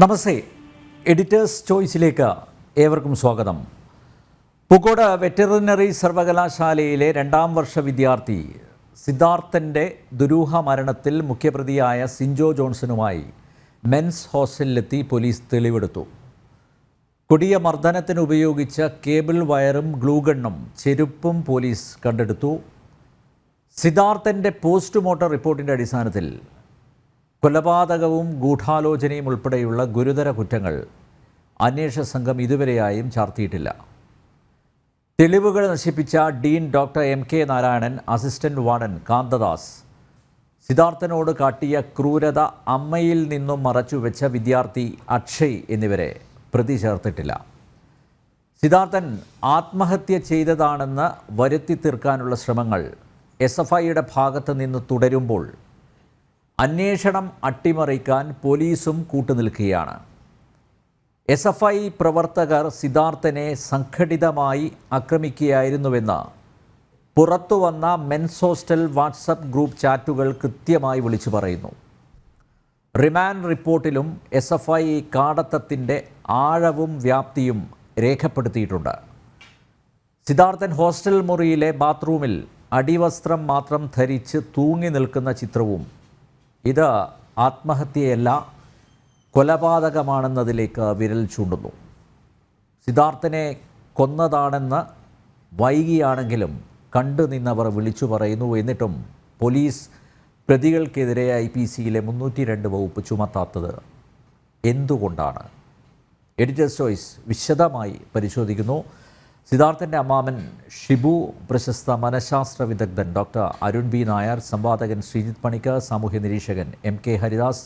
നമസ്തേ, editors ചോയ്സിലേക്ക് ഏവർക്കും സ്വാഗതം. Pookode veterinary സർവകലാശാലയിലെ 2ാം വർഷ വിദ്യാർത്ഥി സിദ്ധാർത്ഥൻ്റെ ദുരൂഹ മരണത്തിൽ മുഖ്യപ്രതിയായ സിൻജോ ജോൺസണുമായി മെൻസ് ഹോസ്റ്റലിലെത്തി പോലീസ് തെളിവെടുത്തു. കൊടിയ മർദ്ദനത്തിന് ഉപയോഗിച്ച കേബിൾ വയറും ഗ്ലൂഗണ്ണും ചെരുപ്പും പോലീസ് കണ്ടെടുത്തു. സിദ്ധാർത്ഥൻ്റെ പോസ്റ്റ്മോർട്ടം റിപ്പോർട്ടിൻ്റെ അടിസ്ഥാനത്തിൽ കൊലപാതകവും ഗൂഢാലോചനയും ഉൾപ്പെടെയുള്ള ഗുരുതര കുറ്റങ്ങൾ അന്വേഷണ സംഘം ഇതുവരെയായും ചാർത്തിയിട്ടില്ല. തെളിവുകൾ നശിപ്പിച്ച dean doctor MK Narayanan, assistant warden Kanthadas, സിദ്ധാർത്ഥനോട് കാട്ടിയ ക്രൂരത അമ്മയിൽ നിന്നും മറച്ചുവെച്ച വിദ്യാർത്ഥി അക്ഷയ് എന്നിവരെ പ്രതി ചേർത്തിട്ടില്ല. സിദ്ധാർത്ഥൻ ആത്മഹത്യ ചെയ്തതാണെന്ന് വരുത്തി തീർക്കാനുള്ള ശ്രമങ്ങൾ SFIയുടെ ഭാഗത്ത് നിന്ന് തുടരുമ്പോൾ അന്വേഷണം അട്ടിമറിക്കാൻ പോലീസും കൂട്ടുനിൽക്കുകയാണ്. SFI പ്രവർത്തകർ സിദ്ധാർത്ഥനെ സംഘടിതമായി ആക്രമിക്കുകയായിരുന്നുവെന്ന് പുറത്തുവന്ന മെൻസ് ഹോസ്റ്റൽ വാട്സപ്പ് ഗ്രൂപ്പ് ചാറ്റുകൾ കൃത്യമായി വിളിച്ചു പറയുന്നു. റിമാൻഡ് റിപ്പോർട്ടിലും SFI കാടത്തത്തിൻ്റെ ആഴവും വ്യാപ്തിയും രേഖപ്പെടുത്തിയിട്ടുണ്ട്. സിദ്ധാർത്ഥൻ ഹോസ്റ്റൽ മുറിയിലെ ബാത്റൂമിൽ അടിവസ്ത്രം മാത്രം ധരിച്ച് തൂങ്ങി നിൽക്കുന്ന ചിത്രവും ഇത് ആത്മഹത്യയല്ല കൊലപാതകമാണെന്നതിലേക്ക് വിരൽ ചൂണ്ടുന്നു. സിദ്ധാർത്ഥനെ കൊന്നതാണെന്ന് വൈകിയാണെങ്കിലും കണ്ടുനിന്നവർ വിളിച്ചു പറയുന്നു. എന്നിട്ടും പോലീസ് പ്രതികൾക്കെതിരെ IPCയിലെ 302 വകുപ്പ് ചുമത്താത്തത് എന്തുകൊണ്ടാണ്? എഡിറ്റേഴ്സ് ചോയ്സ് വിശദമായി പരിശോധിക്കുന്നു. സിദ്ധാർത്ഥൻ്റെ അമ്മാമൻ ഷിബു, പ്രശസ്ത മനഃശാസ്ത്ര വിദഗ്ധൻ ഡോക്ടർ അരുൺ B. നായർ, സംവാദകൻ ശ്രീജിത്ത് പണിക്കർ, സാമൂഹ്യ നിരീക്ഷകൻ MK ഹരിദാസ്,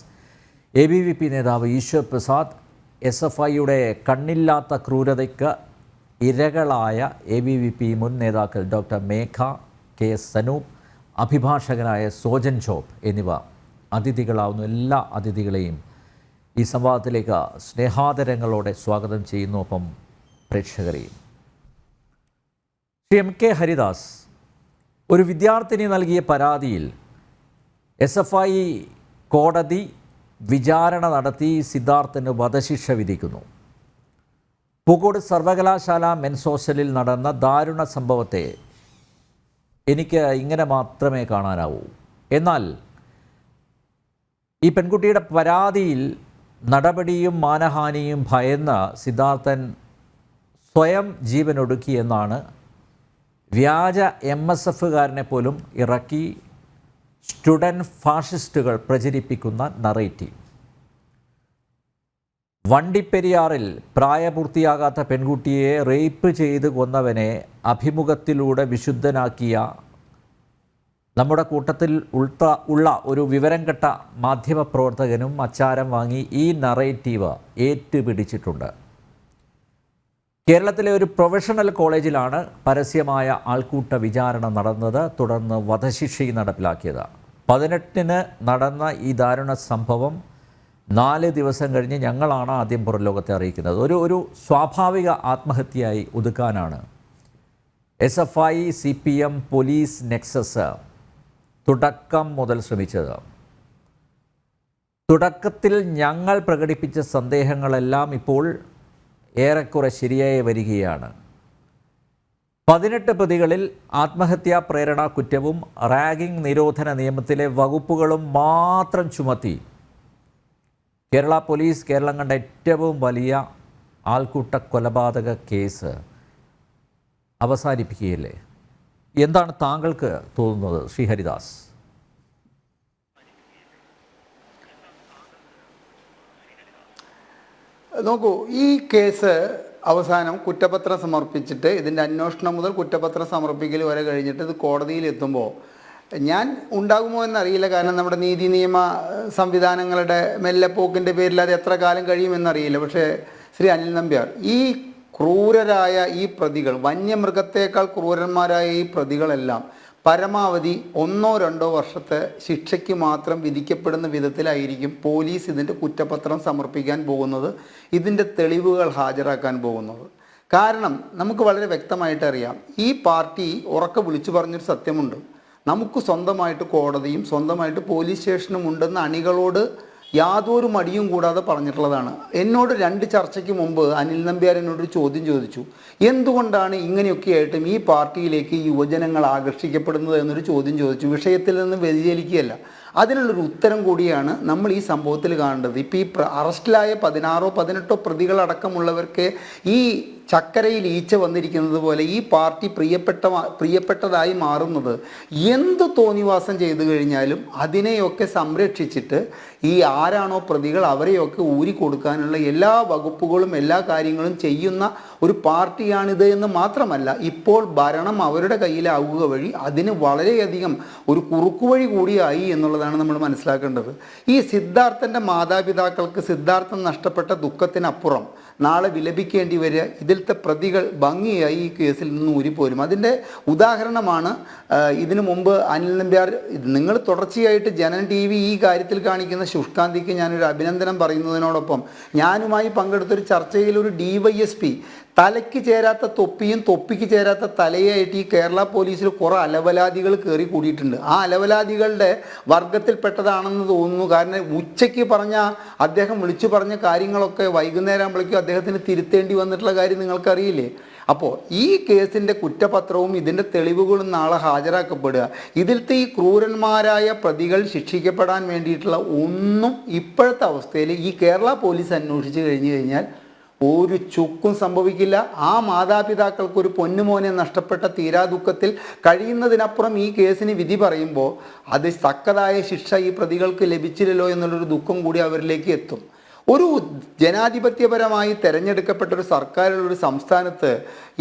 ABVP നേതാവ് ഈശ്വർ പ്രസാദ്, SFIയുടെ കണ്ണില്ലാത്ത ക്രൂരതയ്ക്ക് ഇരകളായ ABVP മുൻ നേതാക്കൾ ഡോക്ടർ മേഘ, KS സനൂപ്, അഭിഭാഷകനായ സോജൻ ജോബ് എന്നിവ അതിഥികളാവുന്ന എല്ലാ അതിഥികളെയും ഈ സംവാദത്തിലേക്ക് സ്നേഹാദരങ്ങളോടെ സ്വാഗതം ചെയ്യുന്നു. ഒപ്പം പ്രേക്ഷകരെയും. MK ഹരിദാസ്, ഒരു വിദ്യാർത്ഥിനി നൽകിയ പരാതിയിൽ SFI കോടതി വിചാരണ നടത്തി സിദ്ധാർത്ഥന് വധശിക്ഷ വിധിക്കുന്നു. പൂക്കോട് സർവകലാശാല മെൻസ് ഹോസ്റ്റലിൽ നടന്ന ദാരുണ സംഭവത്തെ എനിക്ക് ഇങ്ങനെ മാത്രമേ കാണാനാവൂ. എന്നാൽ ഈ പെൺകുട്ടിയുടെ പരാതിയിൽ നടപടിയും മാനഹാനിയും ഭയന്ന് സിദ്ധാർത്ഥൻ സ്വയം ജീവനൊടുക്കിയെന്നാണ് വ്യാജ MSFകാരനെ പോലും ഇറക്കി സ്റ്റുഡൻറ് ഫാഷിസ്റ്റുകൾ പ്രചരിപ്പിക്കുന്ന നറേറ്റീവ്. വണ്ടിപ്പെരിയാറിൽ പ്രായപൂർത്തിയാകാത്ത പെൺകുട്ടിയെ റേപ്പ് ചെയ്ത് കൊന്നവനെ അഭിമുഖത്തിലൂടെ വിശുദ്ധനാക്കിയ നമ്മുടെ കൂട്ടത്തിൽ ഉള്ള ഒരു വിവരം കെട്ട മാധ്യമപ്രവർത്തകനും അച്ചാരം വാങ്ങി ഈ നറേറ്റീവ് ഏറ്റുപിടിച്ചിട്ടുണ്ട്. കേരളത്തിലെ ഒരു പ്രൊഫഷണൽ കോളേജിലാണ് പരസ്യമായ ആൾക്കൂട്ട വിചാരണ നടന്നത്. തുടർന്ന് വധശിക്ഷയും നടപ്പിലാക്കിയത്. 18-ന് നടന്ന ഈ ദാരുണ സംഭവം 4 ദിവസം കഴിഞ്ഞ് ഞങ്ങളാണ് ആദ്യം പുറംലോകത്തെ അറിയിക്കുന്നത്. ഒരു സ്വാഭാവിക ആത്മഹത്യയായി ഒതുക്കാനാണ് SFI CPM പോലീസ് നെക്സസ് തുടക്കം മുതൽ ശ്രമിച്ചത്. തുടക്കത്തിൽ ഞങ്ങൾ പ്രകടിപ്പിച്ച സന്ദേഹങ്ങളെല്ലാം ഇപ്പോൾ ഏറെക്കുറെ ശരിയായി വരികയാണ്. 18 പ്രതികളിൽ ആത്മഹത്യാ പ്രേരണ കുറ്റവും റാഗിംഗ് നിരോധന നിയമത്തിലെ വകുപ്പുകളും മാത്രം ചുമത്തി കേരള പോലീസ് കേരളം കണ്ട ഏറ്റവും വലിയ ആൾക്കൂട്ട കൊലപാതക കേസ് അവസാനിപ്പിക്കുകയല്ലേ? എന്താണ് താങ്കൾക്ക് തോന്നുന്നത്, ശ്രീ ഹരിദാസ്? നോക്കൂ, ഈ കേസ് അവസാനം കുറ്റപത്രം സമർപ്പിച്ചിട്ട് ഇതിൻ്റെ അന്വേഷണം മുതൽ കുറ്റപത്രം സമർപ്പിക്കൽ വരെ കഴിഞ്ഞിട്ട് ഇത് കോടതിയിൽ എത്തുമ്പോൾ ഞാൻ ഉണ്ടാകുമോ എന്നറിയില്ല. കാരണം നമ്മുടെ നീതി നിയമ സംവിധാനങ്ങളുടെ മെല്ലെപ്പോക്കിൻ്റെ പേരിൽ അത് എത്ര കാലം കഴിയുമെന്നറിയില്ല. പക്ഷേ ശ്രീ അനിൽ നമ്പ്യാർ, ഈ ക്രൂരരായ ഈ പ്രതികൾ, വന്യമൃഗത്തേക്കാൾ ക്രൂരന്മാരായ ഈ പ്രതികളെല്ലാം പരമാവധി 1-2 വർഷത്തെ ശിക്ഷയ്ക്ക് മാത്രം വിധിക്കപ്പെടുന്ന വിധത്തിലായിരിക്കും പോലീസ് ഇതിൻ്റെ കുറ്റപത്രം സമർപ്പിക്കാൻ പോകുന്നത്, ഇതിൻ്റെ തെളിവുകൾ ഹാജരാക്കാൻ പോകുന്നത്. കാരണം നമുക്ക് വളരെ വ്യക്തമായിട്ട് അറിയാം, ഈ പാർട്ടി ഉറക്കെ വിളിച്ചു പറഞ്ഞൊരു സത്യമുണ്ട്. നമുക്ക് സ്വന്തമായിട്ട് കോടതിയും സ്വന്തമായിട്ട് പോലീസ് സ്റ്റേഷനും ഉണ്ടെന്ന് അണികളോട് യാതൊരു മടിയും കൂടാതെ പറഞ്ഞിട്ടുള്ളതാണ്. എന്നോട് 2 ചർച്ചയ്ക്ക് മുമ്പ് അനിൽ നമ്പ്യാർ എന്നോടൊരു ചോദ്യം ചോദിച്ചു, എന്തുകൊണ്ടാണ് ഇങ്ങനെയൊക്കെയായിട്ടും ഈ പാർട്ടിയിലേക്ക് യുവജനങ്ങൾ ആകർഷിക്കപ്പെടുന്നത് എന്നൊരു ചോദ്യം ചോദിച്ചു. വിഷയത്തിൽ നിന്ന് വ്യതിചലിക്കുകയല്ല, അതിനുള്ളൊരു ഉത്തരം കൂടിയാണ് നമ്മൾ ഈ സംഭവത്തിൽ കാണേണ്ടത്. ഇപ്പോൾ ഈ അറസ്റ്റിലായ 16 18 പ്രതികളടക്കമുള്ളവർക്ക് ഈ ചക്കരയിൽ ഈച്ച വന്നിരിക്കുന്നത് പോലെ ഈ പാർട്ടി പ്രിയപ്പെട്ടതായി മാറുന്നത് എന്ത് തോന്നിവാസം ചെയ്തു കഴിഞ്ഞാലും അതിനെയൊക്കെ സംരക്ഷിച്ചിട്ട് ഈ ആരാണോ പ്രതികൾ അവരെയൊക്കെ ഊരി കൊടുക്കാനുള്ള എല്ലാ വകുപ്പുകളും എല്ലാ കാര്യങ്ങളും ചെയ്യുന്ന ഒരു പാർട്ടിയാണിത് എന്ന് മാത്രമല്ല, ഇപ്പോൾ ഭരണം അവരുടെ കയ്യിലാവുക വഴി അതിന് വളരെയധികം ഒരു കുറുക്കുവഴി കൂടിയായി എന്നുള്ളതാണ് നമ്മൾ മനസ്സിലാക്കേണ്ടത്. ഈ സിദ്ധാർത്ഥൻ്റെ മാതാപിതാക്കൾക്ക് സിദ്ധാർത്ഥൻ നഷ്ടപ്പെട്ട ദുഃഖത്തിനപ്പുറം നാളെ വിലപിക്കേണ്ടി വരിക ഇതിലത്തെ പ്രതികൾ ഭംഗിയായി ഈ കേസിൽ നിന്ന് ഊരിപ്പോരും. അതിൻ്റെ ഉദാഹരണമാണ് ഇതിനു മുമ്പ് അനിൽ നമ്പ്യാർ. നിങ്ങൾ തുടർച്ചയായിട്ട് ജനൻ TV ഈ കാര്യത്തിൽ കാണിക്കുന്ന ശുഷ്കാന്തിക്ക് ഞാനൊരു അഭിനന്ദനം പറയുന്നതിനോടൊപ്പം ഞാനുമായി പങ്കെടുത്തൊരു ചർച്ചയിൽ ഒരു DYSP തലയ്ക്ക് ചേരാത്ത തൊപ്പിയും തൊപ്പിക്ക് ചേരാത്ത തലയായിട്ട് ഈ കേരള പോലീസിൽ കുറേ അലവലാദികൾ കയറി കൂടിയിട്ടുണ്ട്. ആ അലവലാദികളുടെ വർഗത്തിൽപ്പെട്ടതാണെന്ന് തോന്നുന്നു. കാരണം ഉച്ചയ്ക്ക് അദ്ദേഹം വിളിച്ചു പറഞ്ഞ കാര്യങ്ങളൊക്കെ വൈകുന്നേരം ആകുമ്പോഴേക്കും അദ്ദേഹത്തിന് തിരുത്തേണ്ടി വന്നിട്ടുള്ള കാര്യം നിങ്ങൾക്കറിയില്ലേ? അപ്പോൾ ഈ കേസിൻ്റെ കുറ്റപത്രവും ഇതിൻ്റെ തെളിവുകളും നാളെ ഹാജരാക്കപ്പെടുക. ഇതിലത്തെ ഈ ക്രൂരന്മാരായ പ്രതികൾ ശിക്ഷിക്കപ്പെടാൻ വേണ്ടിയിട്ടുള്ള ഒന്നും ഇപ്പോഴത്തെ അവസ്ഥയിൽ ഈ കേരള പോലീസ് അന്വേഷിച്ച് കഴിഞ്ഞു കഴിഞ്ഞാൽ ഒരു ചുക്കും സംഭവിക്കില്ല. ആ മാതാപിതാക്കൾക്ക് ഒരു പൊന്നുമോനെ നഷ്ടപ്പെട്ട തീരാദുഃഖത്തിൽ കഴിയുന്നതിനപ്പുറം ഈ കേസിന് വിധി പറയുമ്പോൾ അത് തക്കതായ ശിക്ഷ ഈ പ്രതികൾക്ക് ലഭിച്ചില്ലല്ലോ എന്നുള്ളൊരു ദുഃഖം കൂടി അവരിലേക്ക് എത്തും. ഒരു ജനാധിപത്യപരമായി തിരഞ്ഞെടുക്കപ്പെട്ട ഒരു സർക്കാരുള്ള ഒരു സംസ്ഥാനത്ത്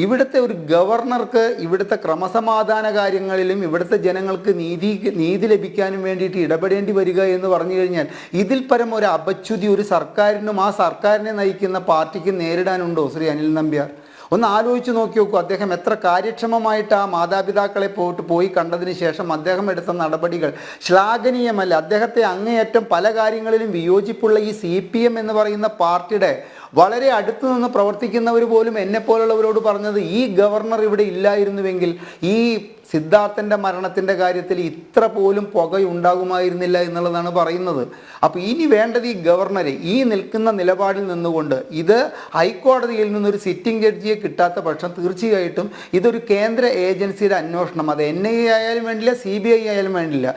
ഇവിടുത്തെ ഒരു ഗവർണർക്ക് ഇവിടുത്തെ ക്രമസമാധാന കാര്യങ്ങളിലും ഇവിടുത്തെ ജനങ്ങൾക്ക് നീതി ലഭിക്കാനും വേണ്ടിയിട്ട് ഇടപെടേണ്ടി വരിക എന്ന് പറഞ്ഞു കഴിഞ്ഞാൽ ഇതിൽ പരം ഒരു അപച്യുതി ഒരു സർക്കാരിനും ആ സർക്കാരിനെ നയിക്കുന്ന പാർട്ടിക്ക് നേരിടാനുണ്ടോ? ശ്രീ അനിൽ നമ്പ്യാർ ഒന്ന് ആലോചിച്ച് നോക്കി നോക്കൂ. അദ്ദേഹം എത്ര കാര്യക്ഷമമായിട്ട് ആ മാതാപിതാക്കളെ പോയി കണ്ടതിന് ശേഷം അദ്ദേഹം എടുത്ത നടപടികൾ ശ്ലാഘനീയമല്ല. അദ്ദേഹത്തെ അങ്ങേയറ്റം പല കാര്യങ്ങളിലും വിയോജിപ്പുള്ള ഈ CPM എന്ന് പറയുന്ന പാർട്ടിയുടെ വളരെ അടുത്തു നിന്ന് പ്രവർത്തിക്കുന്നവർ പോലും എന്നെപ്പോലുള്ളവരോട് പറഞ്ഞത് ഈ ഗവർണർ ഇവിടെ ഇല്ലായിരുന്നുവെങ്കിൽ ഈ സിദ്ധാർത്ഥൻ്റെ മരണത്തിൻ്റെ കാര്യത്തിൽ ഇത്ര പോലും പുകയുണ്ടാകുമായിരുന്നില്ല എന്നുള്ളതാണ് പറയുന്നത്. അപ്പോൾ ഇനി വേണ്ടത് ഈ ഗവർണറെ ഈ നിൽക്കുന്ന നിലപാടിൽ നിന്നുകൊണ്ട് ഇത് ഹൈക്കോടതിയിൽ നിന്നൊരു സിറ്റിംഗ് ജഡ്ജിയെ കിട്ടാത്ത പക്ഷം തീർച്ചയായിട്ടും ഇതൊരു കേന്ദ്ര ഏജൻസിയുടെ അന്വേഷണം, അത് NIA ആയാലും വേണ്ടില്ല CBI ആയാലും വേണ്ടില്ല.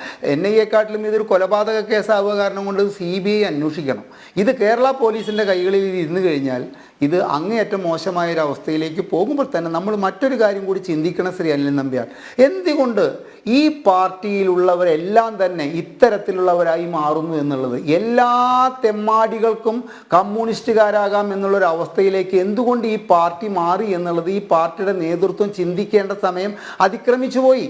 NIA-ക്കാട്ടിലും ഇതൊരു കൊലപാതക കേസാവുക കാരണം കൊണ്ട് CBI അന്വേഷിക്കണം. ഇത് കേരള പോലീസിൻ്റെ കൈകളിൽ ഇരുന്ന് കഴിഞ്ഞാൽ ഇത് അങ്ങേയറ്റം മോശമായൊരവസ്ഥയിലേക്ക് പോകുമ്പോൾ തന്നെ നമ്മൾ മറ്റൊരു കാര്യം കൂടി ചിന്തിക്കണം ശ്രീ അനിൽ നമ്പ്യാർ. എന്തുകൊണ്ട് ഈ പാർട്ടിയിലുള്ളവരെല്ലാം തന്നെ ഇത്തരത്തിലുള്ളവരായി മാറുന്നു എന്നുള്ളത്, എല്ലാ തെമ്മാടികൾക്കും കമ്മ്യൂണിസ്റ്റുകാരാകാം എന്നുള്ളൊരു അവസ്ഥയിലേക്ക് എന്തുകൊണ്ട് ഈ പാർട്ടി മാറി എന്നുള്ളത് ഈ പാർട്ടിയുടെ നേതൃത്വം ചിന്തിക്കേണ്ട സമയം അതിക്രമിച്ചു പോയി.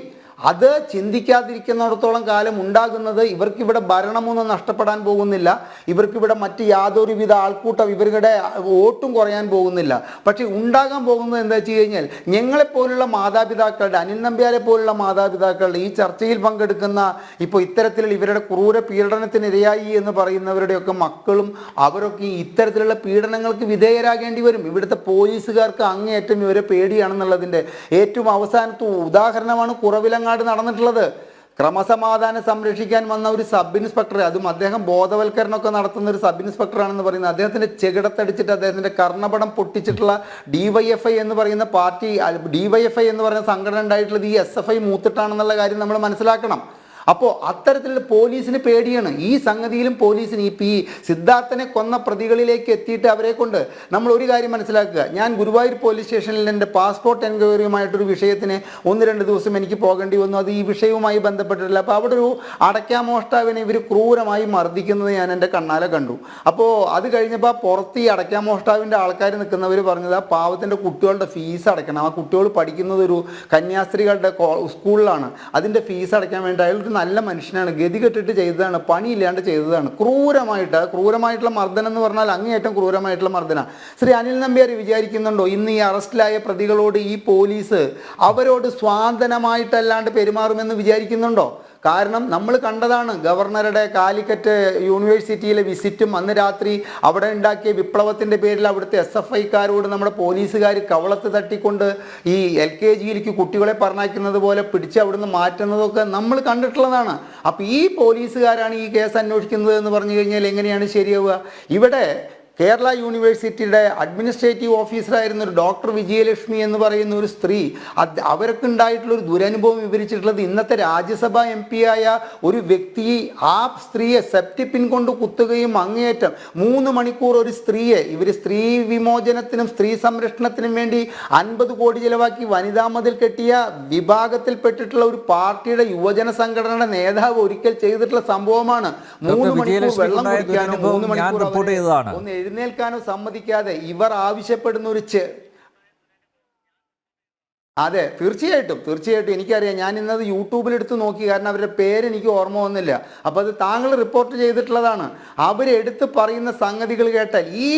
അത് ചിന്തിക്കാതിരിക്കുന്നിടത്തോളം കാലം ഉണ്ടാകുന്നത് ഇവർക്കിവിടെ ഭരണമൊന്നും നഷ്ടപ്പെടാൻ പോകുന്നില്ല, ഇവർക്കിവിടെ മറ്റ് യാതൊരുവിധ ആൾക്കൂട്ടം ഇവരുടെ വോട്ടും കുറയാൻ പോകുന്നില്ല. പക്ഷേ ഉണ്ടാകാൻ പോകുന്നത് എന്താ വെച്ച് കഴിഞ്ഞാൽ ഞങ്ങളെപ്പോലുള്ള മാതാപിതാക്കളുടെ, അനിൽ നമ്പ്യാരെ പോലുള്ള മാതാപിതാക്കളുടെ ഈ ചർച്ചയിൽ പങ്കെടുക്കുന്ന ഇപ്പോൾ ഇത്തരത്തിലുള്ള ഇവരുടെ ക്രൂര പീഡനത്തിനിരയായി എന്ന് പറയുന്നവരുടെയൊക്കെ മക്കളും അവരൊക്കെ ഇത്തരത്തിലുള്ള പീഡനങ്ങൾക്ക് വിധേയരാകേണ്ടി വരും. ഇവിടുത്തെ പോലീസുകാർക്ക് അങ്ങേയറ്റം ഇവരെ പേടിയാണെന്നുള്ളതിൻ്റെ ഏറ്റവും അവസാനത്തെ ഉദാഹരണമാണ് കുറവിലങ്ങാട് നടന്നിട്ടുള്ളത്. ക്രമസമാധാനം സംരക്ഷിക്കാൻ വന്ന ഒരു സബ് ഇൻസ്പെക്ടർ, അതും അദ്ദേഹം ബോധവൽക്കരണമൊക്കെ നടത്തുന്ന ഒരു സബ് ഇൻസ്പെക്ടറാണെന്ന് പറയുന്നത്, അദ്ദേഹത്തിൻ്റെ ചെകിടത്തടിച്ചിട്ട് അദ്ദേഹത്തിൻ്റെ കർണപടം പൊട്ടിച്ചിട്ടുള്ള DYFI എന്ന് പറയുന്ന പാർട്ടി, DYFI എന്ന് പറയുന്ന സംഘടന ഉണ്ടായിട്ടുള്ളത് ഈ SFI മൂത്തിട്ടാണെന്നുള്ള കാര്യം നമ്മൾ മനസ്സിലാക്കണം. അപ്പോൾ അത്തരത്തിലുള്ള പോലീസിന് പേടിയാണ്. ഈ സംഗതിയിലും പോലീസിന് ഈ സിദ്ധാർത്ഥനെ കൊന്ന പ്രതികളിലേക്ക് എത്തിയിട്ട് അവരെ കൊണ്ട് നമ്മൾ ഒരു കാര്യം മനസ്സിലാക്കുക. ഞാൻ ഗുരുവായൂർ പോലീസ് സ്റ്റേഷനിൽ എൻ്റെ പാസ്പോർട്ട് എൻക്വയറിയുമായിട്ടൊരു വിഷയത്തിന് 1-2 ദിവസം എനിക്ക് പോകേണ്ടി വന്നു. അത് ഈ വിഷയവുമായി ബന്ധപ്പെട്ടിട്ടില്ല. അപ്പോൾ അവിടെ ഒരു അടയ്ക്കാമോഷ്ടാവിനെ ഇവർ ക്രൂരമായി മർദ്ദിക്കുന്നത് ഞാൻ എൻ്റെ കണ്ണാലെ കണ്ടു. അപ്പോൾ അത് കഴിഞ്ഞപ്പോൾ പുറത്ത് ഈ അടയ്ക്കാമോഷ്ടാവിൻ്റെ ആൾക്കാർ നിൽക്കുന്നവർ പറഞ്ഞത് ആ പാവത്തിൻ്റെ കുട്ടികളുടെ ഫീസ് അടയ്ക്കണം. ആ കുട്ടികൾ പഠിക്കുന്നത് ഒരു കന്യാസ്ത്രീകളുടെ സ്കൂളിലാണ്. അതിൻ്റെ ഫീസ് അടയ്ക്കാൻ വേണ്ടി അയാൾ നല്ല മനുഷ്യനാണ്, ഗതികെട്ടിട്ട് ചെയ്തതാണ്, പണിയില്ലാണ്ട് ചെയ്തതാണ്. ക്രൂരമായിട്ടുള്ള മർദ്ദനം എന്ന് പറഞ്ഞാൽ അങ്ങേയറ്റം ക്രൂരമായിട്ടുള്ള മർദ്ദന. ശ്രീ അനിൽ നമ്പ്യാർ വിചാരിക്കുന്നുണ്ടോ ഇന്ന് ഈ അറസ്റ്റിലായ പ്രതികളോട് ഈ പോലീസ് അവരോട് സ്വാന്തനമായിട്ടല്ലാണ്ട് പെരുമാറുമെന്ന് വിചാരിക്കുന്നുണ്ടോ? കാരണം നമ്മൾ കണ്ടതാണ് ഗവർണറുടെ കാലിക്കറ്റ് യൂണിവേഴ്സിറ്റിയിലെ വിസിറ്റും അന്ന് രാത്രി അവിടെ ഉണ്ടാക്കിയ വിപ്ലവത്തിൻ്റെ പേരിൽ അവിടുത്തെ SFIക്കാരോട് നമ്മുടെ പോലീസുകാർ കവളത്ത് തട്ടിക്കൊണ്ട് ഈ LKGയിലേക്ക് കുട്ടികളെ പറഞ്ഞയക്കുന്നത് പോലെ പിടിച്ച് അവിടുന്ന് മാറ്റുന്നതൊക്കെ നമ്മൾ കണ്ടിട്ടുള്ളതാണ്. അപ്പോൾ ഈ പോലീസുകാരാണ് ഈ കേസ് അന്വേഷിക്കുന്നത് എന്ന് പറഞ്ഞു കഴിഞ്ഞാൽ എങ്ങനെയാണ് ശരിയാവുക? ഇവിടെ കേരള യൂണിവേഴ്സിറ്റിയുടെ അഡ്മിനിസ്ട്രേറ്റീവ് ഓഫീസറായിരുന്ന ഒരു ഡോക്ടർ വിജയലക്ഷ്മി എന്ന് പറയുന്ന ഒരു സ്ത്രീ, അവർക്ക് ഉണ്ടായിട്ടുള്ളൊരു ദുരനുഭവം വിവരിച്ചിട്ടുള്ളത് ഇന്നത്തെ രാജ്യസഭാ MP ആയ ഒരു വ്യക്തി ആ സ്ത്രീയെ സെപ്റ്റിപ്പിൻ കൊണ്ട് കുത്തുകയും അങ്ങേയറ്റം 3 മണിക്കൂർ ഒരു സ്ത്രീയെ ഇവർ സ്ത്രീ വിമോചനത്തിനും സ്ത്രീ സംരക്ഷണത്തിനും വേണ്ടി 50 കോടി ചിലവാക്കി വനിതാ മതിൽ കെട്ടിയ വിഭാഗത്തിൽപ്പെട്ടിട്ടുള്ള ഒരു പാർട്ടിയുടെ യുവജന സംഘടനയുടെ നേതാവ് ഒരിക്കൽ ചെയ്തിട്ടുള്ള സംഭവമാണ്. 3 മണിക്കൂർ വെള്ളം കുടിക്കാനോ 3 മണിക്കൂർ ഒന്ന് എഴുന്നേൽക്കാനോ സമ്മതിക്കാതെ ഇവർ ആവശ്യപ്പെടുന്ന ഒരു അതെ, തീർച്ചയായിട്ടും എനിക്കറിയാം. ഞാൻ ഇന്നത് യൂട്യൂബിൽ എടുത്ത് നോക്കി, കാരണം അവരുടെ പേര് എനിക്ക് ഓർമ്മ വന്നില്ല. അപ്പോൾ അത് താങ്കൾ റിപ്പോർട്ട് ചെയ്തിട്ടുള്ളതാണ്. അവരെടുത്ത് പറയുന്ന സംഗതികൾ കേട്ടാൽ ഈ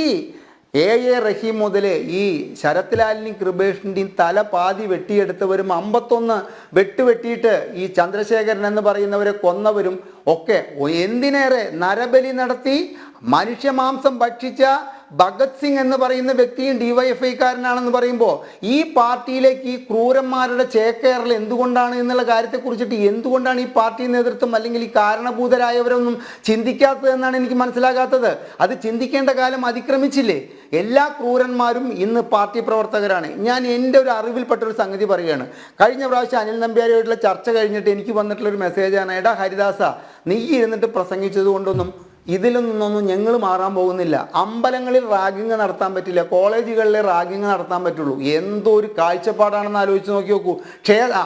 A റഹീം മുതൽ ഈ ശരത് ലാലിൻ്റെയും കൃപേഷിൻ്റെയും തല പാതി വെട്ടിയെടുത്തവരും 51 വെട്ടിയിട്ട് ഈ ചന്ദ്രശേഖരൻ എന്ന് പറയുന്നവരെ കൊന്നവരും ഒക്കെ എന്തിനേറെ നരബലി നടത്തി മനുഷ്യമാംസം ഭക്ഷിച്ച ഭഗത് സിംഗ് എന്ന് പറയുന്ന വ്യക്തിയും DYFIക്കാരനാണെന്ന് പറയുമ്പോൾ ഈ പാർട്ടിയിലേക്ക് ഈ ക്രൂരന്മാരുടെ ചേക്കേറൽ എന്തുകൊണ്ടാണ് എന്നുള്ള കാര്യത്തെക്കുറിച്ചിട്ട് എന്തുകൊണ്ടാണ് ഈ പാർട്ടി നേതൃത്വം അല്ലെങ്കിൽ ഈ കാരണഭൂതരായവരൊന്നും ചിന്തിക്കാത്തതെന്നാണ് എനിക്ക് മനസ്സിലാകാത്തത്. അത് ചിന്തിക്കേണ്ട കാലം അതിക്രമിച്ചില്ലേ? എല്ലാ ക്രൂരന്മാരും ഇന്ന് പാർട്ടി പ്രവർത്തകരാണ്. ഞാൻ എൻ്റെ ഒരു അറിവിൽപ്പെട്ടൊരു സംഗതി പറയുകയാണ്. കഴിഞ്ഞ പ്രാവശ്യം അനിൽ നമ്പ്യാരുമായിട്ടുള്ള ചർച്ച കഴിഞ്ഞിട്ട് എനിക്ക് വന്നിട്ടുള്ളൊരു മെസ്സേജാണ്, എടാ ഹരിദാസ, നീ ഇരുന്നിട്ട് പ്രസംഗിച്ചത് കൊണ്ടൊന്നും ഇതിലൊന്നും ഞങ്ങൾ മാറാൻ പോകുന്നില്ല. അമ്പലങ്ങളിൽ റാഗിങ് നടത്താൻ പറ്റില്ല, കോളേജുകളിലെ റാഗിങ് നടത്താൻ പറ്റുള്ളൂ. എന്തോ ഒരു കാഴ്ചപ്പാടാണെന്ന് ആലോചിച്ച് നോക്കി നോക്കൂ.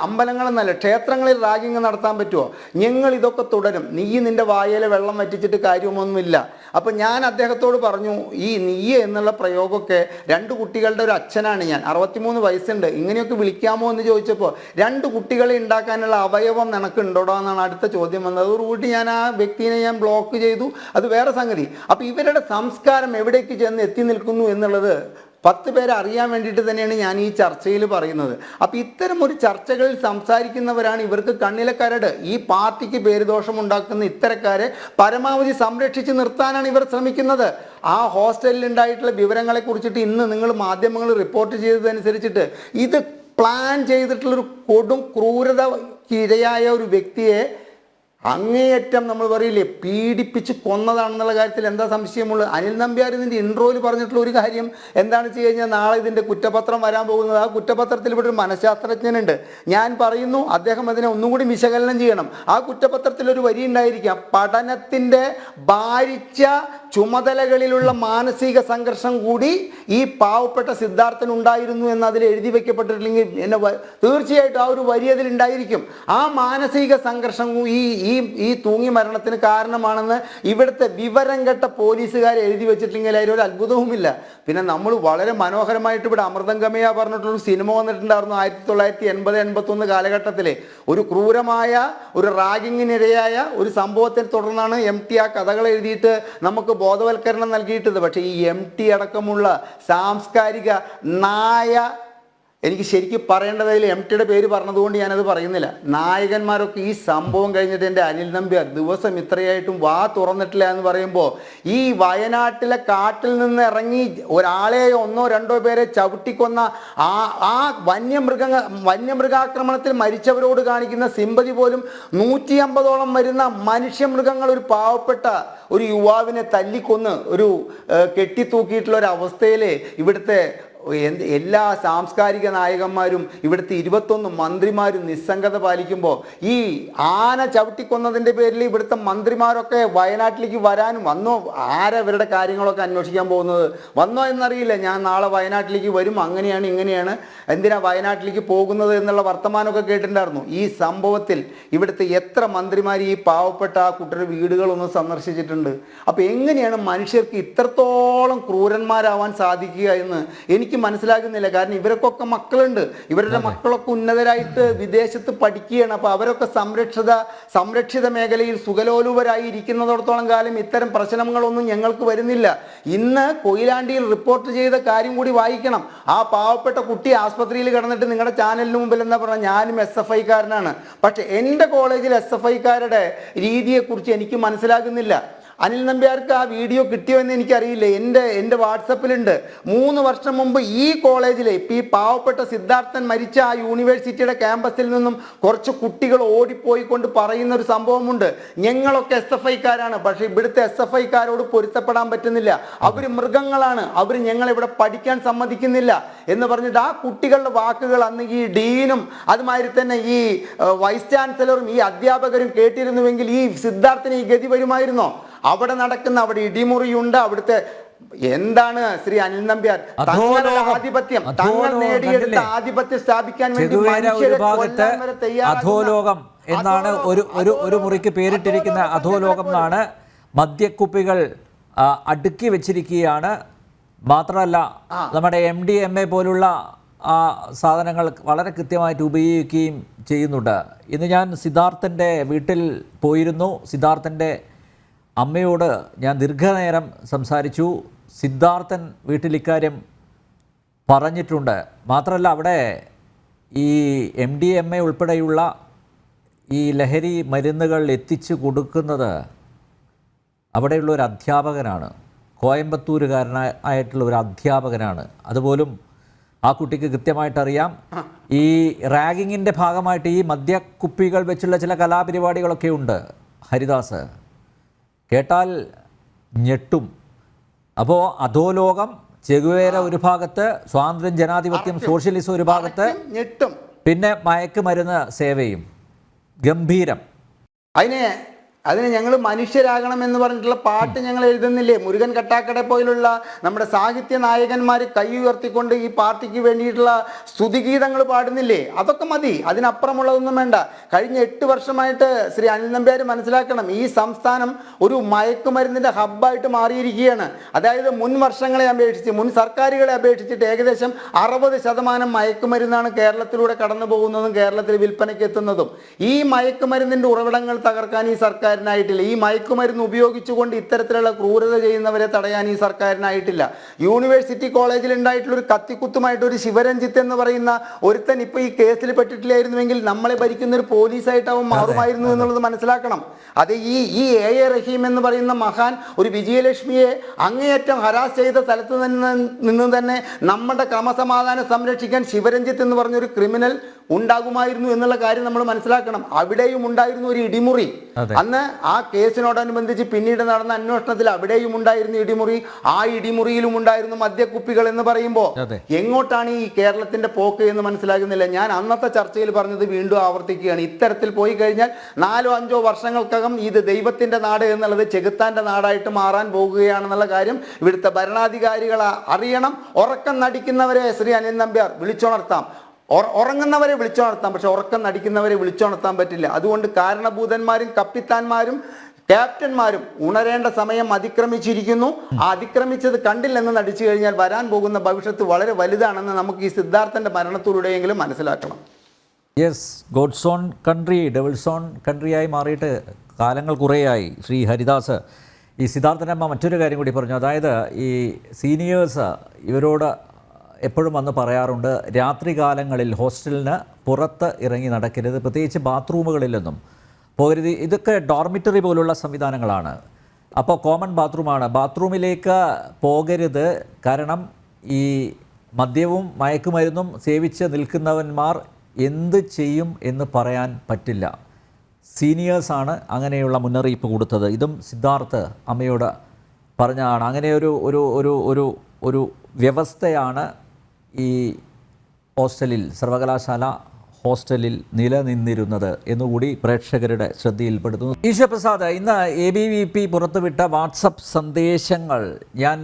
അമ്പലങ്ങളെന്നല്ല, ക്ഷേത്രങ്ങളിൽ റാഗിങ് നടത്താൻ പറ്റുമോ? ഞങ്ങൾ ഇതൊക്കെ തുടരും. നീ നിൻ്റെ വായയിലെ വെള്ളം വറ്റിച്ചിട്ട് കാര്യമൊന്നുമില്ല. അപ്പം ഞാൻ അദ്ദേഹത്തോട് പറഞ്ഞു, ഈ നീയ എന്നുള്ള പ്രയോഗമൊക്കെ 2 കുട്ടികളുടെ ഒരു അച്ഛനാണ് ഞാൻ, 63 വയസ്സുണ്ട്, ഇങ്ങനെയൊക്കെ വിളിക്കാമോ എന്ന് ചോദിച്ചപ്പോൾ 2 കുട്ടികളെ ഉണ്ടാക്കാനുള്ള അവയവം നിനക്കുണ്ടോടോ എന്നാണ് അടുത്ത ചോദ്യം വന്നത്. അതോടുകൂടി ഞാൻ ആ വ്യക്തിനെ ബ്ലോക്ക് ചെയ്തു. അത് വേറെ സംഗതി. അപ്പോൾ ഇവരുടെ സംസ്കാരം എവിടേക്ക് ചെന്ന് എത്തി നിൽക്കുന്നു എന്നുള്ളത് 10 പേരെ അറിയാൻ വേണ്ടിയിട്ട് തന്നെയാണ് ഞാൻ ഈ ചർച്ചയിൽ പറയുന്നത്. അപ്പോൾ ഇത്തരം ഒരു ചർച്ചകളിൽ സംസാരിക്കുന്നവരാണ് ഇവർക്ക് കണ്ണിലെ കരട്. ഈ പാർട്ടിക്ക് പേരുദോഷം ഉണ്ടാക്കുന്ന ഇത്തരക്കാരെ പരമാവധി സംരക്ഷിച്ച് നിർത്താനാണ് ഇവർ ശ്രമിക്കുന്നത്. ആ ഹോസ്റ്റലിൽ ഉണ്ടായിട്ടുള്ള വിവരങ്ങളെ കുറിച്ചിട്ട് ഇന്ന് നിങ്ങൾ മാധ്യമങ്ങൾ റിപ്പോർട്ട് ചെയ്തതനുസരിച്ചിട്ട് ഇത് പ്ലാൻ ചെയ്തിട്ടുള്ളൊരു കൊടും ക്രൂരതയ്ക്കിരയായ ഒരു വ്യക്തിയെ അങ്ങേയറ്റം നമ്മൾ പറയില്ലേ പീഡിപ്പിച്ച് കൊന്നതാണെന്നുള്ള കാര്യത്തിൽ എന്താ സംശയമുള്ളത്? അനിൽ നമ്പ്യാർ ഇതിൻ്റെ ഇൻട്രോയിൽ പറഞ്ഞിട്ടുള്ള ഒരു കാര്യം എന്താണെന്ന് വെച്ച് കഴിഞ്ഞാൽ, നാളെ ഇതിൻ്റെ കുറ്റപത്രം വരാൻ പോകുന്നത്. ആ കുറ്റപത്രത്തിൽ ഇവിടെ ഒരു മനഃശാസ്ത്രജ്ഞനുണ്ട്. ഞാൻ പറയുന്നു, അദ്ദേഹം അതിനെ ഒന്നും കൂടി വിശകലനം ചെയ്യണം. ആ കുറ്റപത്രത്തിൽ ഒരു വരി ഉണ്ടായിരിക്കാം, പഠനത്തിൻ്റെ ഭാരിച്ച ചുമതലകളിലുള്ള മാനസിക സംഘർഷം കൂടി ഈ പാവപ്പെട്ട സിദ്ധാർത്ഥൻ ഉണ്ടായിരുന്നു എന്ന് അതിൽ എഴുതി വെക്കപ്പെട്ടിട്ടില്ലെങ്കിൽ എന്നെ തീർച്ചയായിട്ടും ആ ഒരു വരി അതിലുണ്ടായിരിക്കും. ആ മാനസിക സംഘർഷം ഈ തൂങ്ങി മരണത്തിന് കാരണമാണെന്ന് ഇവിടുത്തെ വിവരം കെട്ട പോലീസുകാർ എഴുതി വെച്ചിട്ടില്ലെങ്കിൽ അതിൽ ഒരു അത്ഭുതവുമില്ല. പിന്നെ നമ്മൾ വളരെ മനോഹരമായിട്ട് ഇവിടെ അമൃതം ഗമയ പറഞ്ഞിട്ടുള്ളൊരു സിനിമ വന്നിട്ടുണ്ടായിരുന്നു 1980-81 കാലഘട്ടത്തിൽ. ഒരു ക്രൂരമായ ഒരു റാഗിങ്ങിനിരയായ ഒരു സംഭവത്തെ തുടർന്നാണ് MT ആ കഥകൾ എഴുതിയിട്ട് നമുക്ക് ബോധവൽക്കരണം നൽകിയിട്ടത്. പക്ഷേ ഈ MT അടക്കമുള്ള സാംസ്കാരിക നായ, എനിക്ക് ശരിക്കും പറയേണ്ടതിൽ MTയുടെ പേര് പറഞ്ഞതുകൊണ്ട് ഞാനത് പറയുന്നില്ല, നായകന്മാരൊക്കെ ഈ സംഭവം കഴിഞ്ഞിട്ട് എൻ്റെ അനിൽ നമ്പ്യാർ ദിവസം ഇത്രയായിട്ടും വാ തുറന്നിട്ടില്ല എന്ന് പറയുമ്പോൾ, ഈ വയനാട്ടിലെ കാട്ടിൽ നിന്ന് ഇറങ്ങി ഒരാളെയോ 1-2 പേരെ ചവിട്ടിക്കൊന്ന ആ വന്യമൃഗാക്രമണത്തിൽ മരിച്ചവരോട് കാണിക്കുന്ന സിമ്പതി പോലും 150ഓളം വരുന്ന മനുഷ്യമൃഗങ്ങൾ ഒരു പാവപ്പെട്ട ഒരു യുവാവിനെ തല്ലിക്കൊന്ന് ഒരു കെട്ടിത്തൂക്കിയിട്ടുള്ള ഒരു അവസ്ഥയിൽ ഇവിടുത്തെ എല്ലാ സാംസ്കാരിക നായകന്മാരും ഇവിടുത്തെ 21 മന്ത്രിമാരും നിസ്സംഗത പാലിക്കുമ്പോൾ, ഈ ആന ചവിട്ടിക്കൊന്നതിൻ്റെ പേരിൽ ഇവിടുത്തെ മന്ത്രിമാരൊക്കെ വയനാട്ടിലേക്ക് വരാനും വന്നോ? ആരവരുടെ കാര്യങ്ങളൊക്കെ അന്വേഷിക്കാൻ പോകുന്നത്? വന്നോ എന്നറിയില്ല. ഞാൻ നാളെ വയനാട്ടിലേക്ക് വരും, അങ്ങനെയാണ് ഇങ്ങനെയാണ്, എന്തിനാ വയനാട്ടിലേക്ക് പോകുന്നത് എന്നുള്ള വർത്തമാനമൊക്കെ കേട്ടിട്ടുണ്ടായിരുന്നു. ഈ സംഭവത്തിൽ ഇവിടുത്തെ എത്ര മന്ത്രിമാർ ഈ പാവപ്പെട്ട ആ കുട്ടിയുടെ വീടുകളൊന്നും സന്ദർശിച്ചിട്ടുണ്ട്? അപ്പോൾ എങ്ങനെയാണ് മനുഷ്യർക്ക് ഇത്രത്തോളം ക്രൂരന്മാരാവാൻ സാധിക്കുക എന്ന് എനിക്ക് എനിക്ക് മനസ്സിലാകുന്നില്ല. കാരണം ഇവർക്കൊക്കെ മക്കളുണ്ട്, ഇവരുടെ മക്കളൊക്കെ ഉന്നതരായിട്ട് വിദേശത്ത് പഠിക്കുകയാണ്. അപ്പോൾ അവരൊക്കെ സംരക്ഷിത മേഖലയിൽ സുഖലോലുപരായി ഇരിക്കുന്നതോടത്തോളം കാലം ഇത്തരം പ്രശ്നങ്ങളൊന്നും ഞങ്ങൾക്ക് വരുന്നില്ല. ഇന്ന് കൊയിലാണ്ടിയിൽ റിപ്പോർട്ട് ചെയ്ത കാര്യം കൂടി വായിക്കണം. ആ പാവപ്പെട്ട കുട്ടി ആസ്പത്രിയിൽ കിടന്നിട്ട് നിങ്ങളുടെ ചാനലിന് മുമ്പിൽ എന്താ പറഞ്ഞാൽ, ഞാനും SFI-കാരനാണ്, പക്ഷെ എൻ്റെ കോളേജിൽ SFI-കാരുടെ രീതിയെക്കുറിച്ച് എനിക്ക് മനസ്സിലാകുന്നില്ല. അനിൽ നമ്പ്യാർക്ക് ആ വീഡിയോ കിട്ടിയോ എന്ന് എനിക്കറിയില്ല. എൻ്റെ വാട്സപ്പിലുണ്ട്. 3 വർഷം മുമ്പ് ഈ കോളേജിലെ ഇപ്പം ഈ പാവപ്പെട്ട സിദ്ധാർത്ഥൻ മരിച്ച ആ യൂണിവേഴ്സിറ്റിയുടെ ക്യാമ്പസിൽ നിന്നും കുറച്ച് കുട്ടികൾ ഓടിപ്പോയിക്കൊണ്ട് പറയുന്ന ഒരു സംഭവമുണ്ട്. ഞങ്ങളൊക്കെ SFI-കാരാണ്, പക്ഷേ ഇവിടുത്തെ SFI-കാരോട് പൊരുത്തപ്പെടാൻ പറ്റുന്നില്ല, അവർ മൃഗങ്ങളാണ്, അവർ ഞങ്ങളിവിടെ പഠിക്കാൻ സമ്മതിക്കുന്നില്ല എന്ന് പറഞ്ഞിട്ട് ആ കുട്ടികളുടെ വാക്കുകൾ അന്ന് ഈ ഡീനും അതുമാതിരി തന്നെ ഈ വൈസ് ചാൻസലറും ഈ അധ്യാപകരും കേട്ടിരുന്നുവെങ്കിൽ ഈ സിദ്ധാർത്ഥന് ഈ ഗതി വരുമായിരുന്നോ? അവിടെ ഇടിമുറിയുണ്ട്. അവിടുത്തെ എന്താണ് ശ്രീ അനിൽ നമ്പ്യാർ, തങ്ങളുടെ ആധിപത്യം, തങ്ങൾ നേടിയെടുത്ത ആധിപത്യം സ്ഥാപിക്കാൻ വേണ്ടി അധോലോകം എന്നാണ് ഒരു മുറിക്ക് പേരിട്ടിരിക്കുന്ന അധോലോകം എന്നാണ്. മദ്യക്കുപ്പികൾ അടുക്കി വെച്ചിരിക്കുകയാണ്. മാത്രമല്ല നമ്മുടെ MDMA പോലുള്ള സാധനങ്ങൾ വളരെ കൃത്യമായിട്ട് ഉപയോഗിക്കുകയും ചെയ്യുന്നുണ്ട്. ഇന്ന് ഞാൻ സിദ്ധാർത്ഥൻ്റെ വീട്ടിൽ പോയിരുന്നു. സിദ്ധാർത്ഥൻ്റെ അമ്മയോട് ഞാൻ ദീർഘനേരം സംസാരിച്ചു. സിദ്ധാർത്ഥൻ വീട്ടിൽ ഇക്കാര്യം പറഞ്ഞിട്ടുണ്ട്. മാത്രമല്ല അവിടെ ഈ MDMA ഉൾപ്പെടെയുള്ള ഈ ലഹരി മരുന്നുകൾ എത്തിച്ചു കൊടുക്കുന്നത് അവിടെയുള്ള ഒരു അധ്യാപകനാണ്, കോയമ്പത്തൂരുകാരനായിട്ടുള്ള ഒരു അധ്യാപകനാണ്. അതുപോലും ആ കുട്ടിക്ക് കൃത്യമായിട്ടറിയാം. ഈ റാഗിങ്ങിൻ്റെ ഭാഗമായിട്ട് ഈ മദ്യക്കുപ്പികൾ വെച്ചുള്ള ചില കലാപരിപാടികളൊക്കെ ഉണ്ട്. ഹരിദാസ് കേട്ടാൽ ഞെട്ടും. അപ്പോൾ അധോലോകം, ചെഗുവേര ഒരു ഭാഗത്ത്, സ്വാതന്ത്ര്യം, ജനാധിപത്യം, സോഷ്യലിസം ഒരു ഭാഗത്ത്, ഞെട്ടും, പിന്നെ മയക്കുമരുന്ന് സേവയും ഗംഭീരം. അതിന് ഞങ്ങൾ മനുഷ്യരാകണം എന്ന് പറഞ്ഞിട്ടുള്ള പാട്ട് ഞങ്ങൾ എഴുതുന്നില്ലേ? മുരുകൻ കട്ടാക്കട പോലുള്ള നമ്മുടെ സാഹിത്യ നായകന്മാർ കൈ ഉയർത്തിക്കൊണ്ട് ഈ പാർട്ടിക്ക് വേണ്ടിയിട്ടുള്ള സ്തുതിഗീതങ്ങൾ പാടുന്നില്ലേ? അതൊക്കെ മതി, അതിനപ്പുറമുള്ളതൊന്നും വേണ്ട. കഴിഞ്ഞ 8 വർഷമായിട്ട് ശ്രീ അനിൽ നമ്പ്യാർ മനസ്സിലാക്കണം, ഈ സംസ്ഥാനം ഒരു മയക്കുമരുന്നിൻ്റെ ഹബ്ബായിട്ട് മാറിയിരിക്കുകയാണ്. അതായത് മുൻ വർഷങ്ങളെ അപേക്ഷിച്ച്, മുൻ സർക്കാരുകളെ അപേക്ഷിച്ചിട്ട് ഏകദേശം 60% മയക്കുമരുന്നാണ് കേരളത്തിലൂടെ കടന്നു പോകുന്നതും കേരളത്തിൽ വിൽപ്പനയ്ക്ക് എത്തുന്നതും. ഈ മയക്കുമരുന്നിൻ്റെ ഉറവിടങ്ങൾ തകർക്കാൻ ഈ സർക്കാർ ഈ മയക്കുമരുന്ന് ഉപയോഗിച്ചുകൊണ്ട് ഇത്തരത്തിലുള്ള ക്രൂരത ചെയ്യുന്നവരെ തടയാൻ ഈ സർക്കാരിനായിട്ടില്ല. യൂണിവേഴ്സിറ്റി കോളേജിൽ ഉണ്ടായിട്ടുള്ള ഒരു കത്തിക്കുത്തുമായിട്ട് ഒരു ശിവരഞ്ജിത്ത് എന്ന് പറയുന്ന ഒരുത്തൻ ഇപ്പൊ ഈ കേസിൽ പെട്ടിട്ടില്ലായിരുന്നുവെങ്കിൽ നമ്മളെ ഭരിക്കുന്ന ഒരു പോലീസായിട്ട് അവൻ മാറുമായിരുന്നു എന്നുള്ളത് മനസ്സിലാക്കണം. അത് ഈ A റഹീം എന്ന് പറയുന്ന മഹാൻ ഒരു വിജയലക്ഷ്മിയെ അങ്ങേയറ്റം ഹരാസ് ചെയ്ത സ്ഥലത്ത് നിന്ന് തന്നെ നമ്മുടെ ക്രമസമാധാനം സംരക്ഷിക്കാൻ ശിവരഞ്ജിത്ത് എന്ന് പറഞ്ഞൊരു ക്രിമിനൽ ഉണ്ടാകുമായിരുന്നു എന്നുള്ള കാര്യം നമ്മൾ മനസ്സിലാക്കണം. അവിടെയും ഉണ്ടായിരുന്നു ഒരു ഇടിമുറി. അന്ന് ആ കേസിനോടനുബന്ധിച്ച് പിന്നീട് നടന്ന അന്വേഷണത്തിൽ അവിടെയും ഉണ്ടായിരുന്നു ഇടിമുറി. ആ ഇടിമുറിയിലും ഉണ്ടായിരുന്നു മദ്യക്കുപ്പികൾ എന്ന് പറയുമ്പോൾ എങ്ങോട്ടാണ് ഈ കേരളത്തിന്റെ പോക്ക് എന്ന് മനസ്സിലാകുന്നില്ല. ഞാൻ അന്നത്തെ ചർച്ചയിൽ പറഞ്ഞത് വീണ്ടും ആവർത്തിക്കുകയാണ്. ഇത്തരത്തിൽ പോയി കഴിഞ്ഞാൽ 4-5 വർഷങ്ങൾക്കകം ഇത് ദൈവത്തിന്റെ നാട് എന്നുള്ളത് ചെകുത്താന്റെ നാടായിട്ട് മാറാൻ പോകുകയാണെന്നുള്ള കാര്യം ഇവിടുത്തെ ഭരണാധികാരികൾ അറിയണം. ഉറക്കം നടിക്കുന്നവരെ ശ്രീ അനിൽ നമ്പ്യാർ വിളിച്ചുണർത്താം, ഉറങ്ങുന്നവരെ വിളിച്ചുണർത്താം, പക്ഷെ ഉറക്കം നടിക്കുന്നവരെ വിളിച്ചുണർത്താൻ പറ്റില്ല. അതുകൊണ്ട് കാരണഭൂതന്മാരും കപ്പിത്താന്മാരും ക്യാപ്റ്റന്മാരും ഉണരേണ്ട സമയം അതിക്രമിച്ചിരിക്കുന്നു. ആ അതിക്രമിച്ചത് കണ്ടില്ലെന്ന് നടിച്ചു കഴിഞ്ഞാൽ വരാൻ പോകുന്ന ഭവിഷ്യത്ത് വളരെ വലുതാണെന്ന് നമുക്ക് ഈ സിദ്ധാർത്ഥന്റെ മരണത്തിലൂടെയെങ്കിലും മനസ്സിലാക്കണം. Yes, God's own country devil's own കൺട്രിയായി മാറിയിട്ട് കാലങ്ങൾ കുറേയായി. ശ്രീ ഹരിദാസ്, ഈ സിദ്ധാർത്ഥൻ്റെ അമ്മ മറ്റൊരു കാര്യം കൂടി പറഞ്ഞു. അതായത് ഈ സീനിയേഴ്സ് ഇവരോട് എപ്പോഴും വന്ന് പറയാറുണ്ട്, രാത്രികാലങ്ങളിൽ ഹോസ്റ്റലിന് പുറത്ത് ഇറങ്ങി നടക്കരുത്, പ്രത്യേകിച്ച് ബാത്റൂമുകളിലൊന്നും പോകരുത്. ഇതൊക്കെ ഡോർമിറ്ററി പോലുള്ള സംവിധാനങ്ങളാണ്. അപ്പോൾ കോമൺ ബാത്റൂമാണ്, ബാത്റൂമിലേക്ക് പോകരുത്. കാരണം ഈ മദ്യവും മയക്കുമരുന്നും സേവിച്ച് നിൽക്കുന്നവന്മാർ എന്ത് ചെയ്യും എന്ന് പറയാൻ പറ്റില്ല. സീനിയേഴ്സാണ് അങ്ങനെയുള്ള മുന്നറിയിപ്പ് കൊടുത്തത്. ഇതും സിദ്ധാർത്ഥ് അമ്മയോട് പറഞ്ഞതാണ്. അങ്ങനെ ഒരു വ്യവസ്ഥയാണ് ഈ ഹോസ്റ്റലിൽ, സർവകലാശാല ഹോസ്റ്റലിൽ നിലനിന്നിരുന്നത് എന്നുകൂടി പ്രേക്ഷകരുടെ ശ്രദ്ധയിൽപ്പെടുത്തുന്നു. ഈശ്വരപ്രസാദ്, ഇന്ന് ABVP പുറത്തുവിട്ട വാട്സപ്പ് സന്ദേശങ്ങൾ ഞാൻ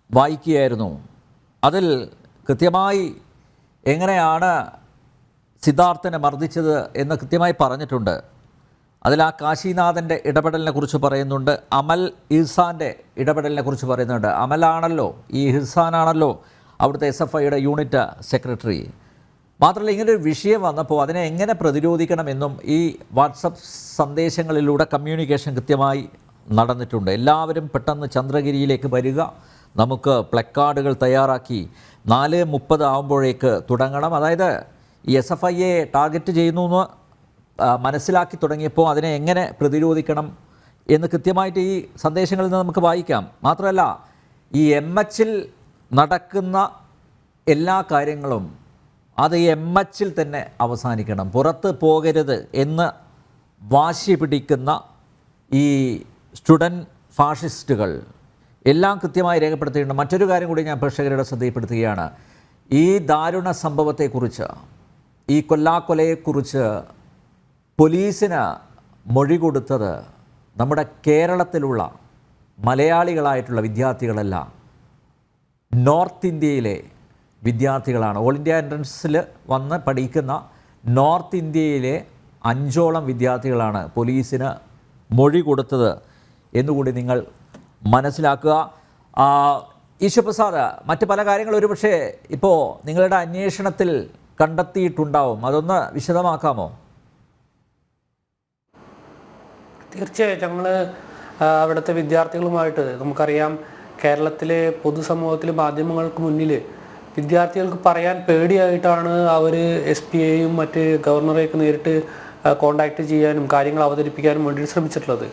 വായിക്കുകയായിരുന്നു. അതിൽ കൃത്യമായി എങ്ങനെയാണ് സിദ്ധാർത്ഥനെ മർദ്ദിച്ചത് എന്ന് കൃത്യമായി പറഞ്ഞിട്ടുണ്ട്. അതിൽ ആ കാശിനാഥൻ്റെ ഇടപെടലിനെ കുറിച്ച് പറയുന്നുണ്ട്, അമൽ ഇർസാൻ്റെ ഇടപെടലിനെ കുറിച്ച് പറയുന്നുണ്ട്. അമലാണല്ലോ, ഈ ഇർസാനാണല്ലോ അവിടുത്തെ SFIയുടെ യൂണിറ്റ് സെക്രട്ടറി. മാത്രമല്ല, ഇങ്ങനൊരു വിഷയം വന്നപ്പോൾ അതിനെ എങ്ങനെ പ്രതിരോധിക്കണമെന്നും ഈ വാട്സപ്പ് സന്ദേശങ്ങളിലൂടെ കമ്മ്യൂണിക്കേഷൻ കൃത്യമായി നടന്നിട്ടുണ്ട്. എല്ലാവരും പെട്ടെന്ന് ചന്ദ്രഗിരിയിലേക്ക് വരിക, നമുക്ക് പ്ലക്കാർഡുകൾ തയ്യാറാക്കി 4:30 ആകുമ്പോഴേക്ക് തുടങ്ങണം. അതായത് ഈ SFIയെ ടാർഗറ്റ് ചെയ്യുന്നു എന്ന് മനസ്സിലാക്കി തുടങ്ങിയപ്പോൾ അതിനെ എങ്ങനെ പ്രതിരോധിക്കണം എന്ന് കൃത്യമായിട്ട് ഈ സന്ദേശങ്ങളിൽ നിന്ന് നമുക്ക് വായിക്കാം. മാത്രമല്ല, ഈ MHൽ നടക്കുന്ന എല്ലാ കാര്യങ്ങളും അത് MHൽ തന്നെ അവസാനിക്കണം, പുറത്ത് പോകരുത് എന്ന് വാശി പിടിക്കുന്ന ഈ സ്റ്റുഡൻറ്റ് ഫാഷിസ്റ്റുകൾ എല്ലാം കൃത്യമായി രേഖപ്പെടുത്തിയിട്ടുണ്ട്. മറ്റൊരു കാര്യം കൂടി ഞാൻ പ്രേക്ഷകരുടെ ശ്രദ്ധയിൽപ്പെടുത്തുകയാണ്. ഈ ദാരുണ സംഭവത്തെക്കുറിച്ച്, ഈ കൊല്ലാക്കൊലയെക്കുറിച്ച് പോലീസിന് മൊഴി കൊടുത്തത് നമ്മുടെ കേരളത്തിലുള്ള മലയാളികളായിട്ടുള്ള വിദ്യാർത്ഥികളല്ല, നോർത്ത് ഇന്ത്യയിലെ വിദ്യാർത്ഥികളാണ്. ഓൾ ഇന്ത്യ എൻട്രൻസിൽ വന്ന് പഠിക്കുന്ന നോർത്ത് ഇന്ത്യയിലെ 5ഓളം വിദ്യാർത്ഥികളാണ് പോലീസിന് മൊഴി കൊടുത്തത് എന്നുകൂടി നിങ്ങൾ മനസ്സിലാക്കുക. ഈശ്വപ്രസാദ്, മറ്റ് പല കാര്യങ്ങളും ഒരുപക്ഷെ ഇപ്പോൾ നിങ്ങളുടെ അന്വേഷണത്തിൽ കണ്ടെത്തിയിട്ടുണ്ടാവും, അതൊന്ന് വിശദമാക്കാമോ? തീർച്ചയായും ഞങ്ങൾ അവിടുത്തെ വിദ്യാർത്ഥികളുമായിട്ട്, നമുക്കറിയാം കേരളത്തിലെ പൊതുസമൂഹത്തിൽ മാധ്യമങ്ങൾക്ക് മുന്നിൽ വിദ്യാർത്ഥികൾക്ക് പറയാൻ പേടിയായിട്ടാണ് അവർ SPയെയും മറ്റ് ഗവർണറെയൊക്കെ നേരിട്ട് കോണ്ടാക്ട് ചെയ്യാനും കാര്യങ്ങൾ അവതരിപ്പിക്കാനും വേണ്ടി ശ്രമിച്ചിട്ടുള്ളത്.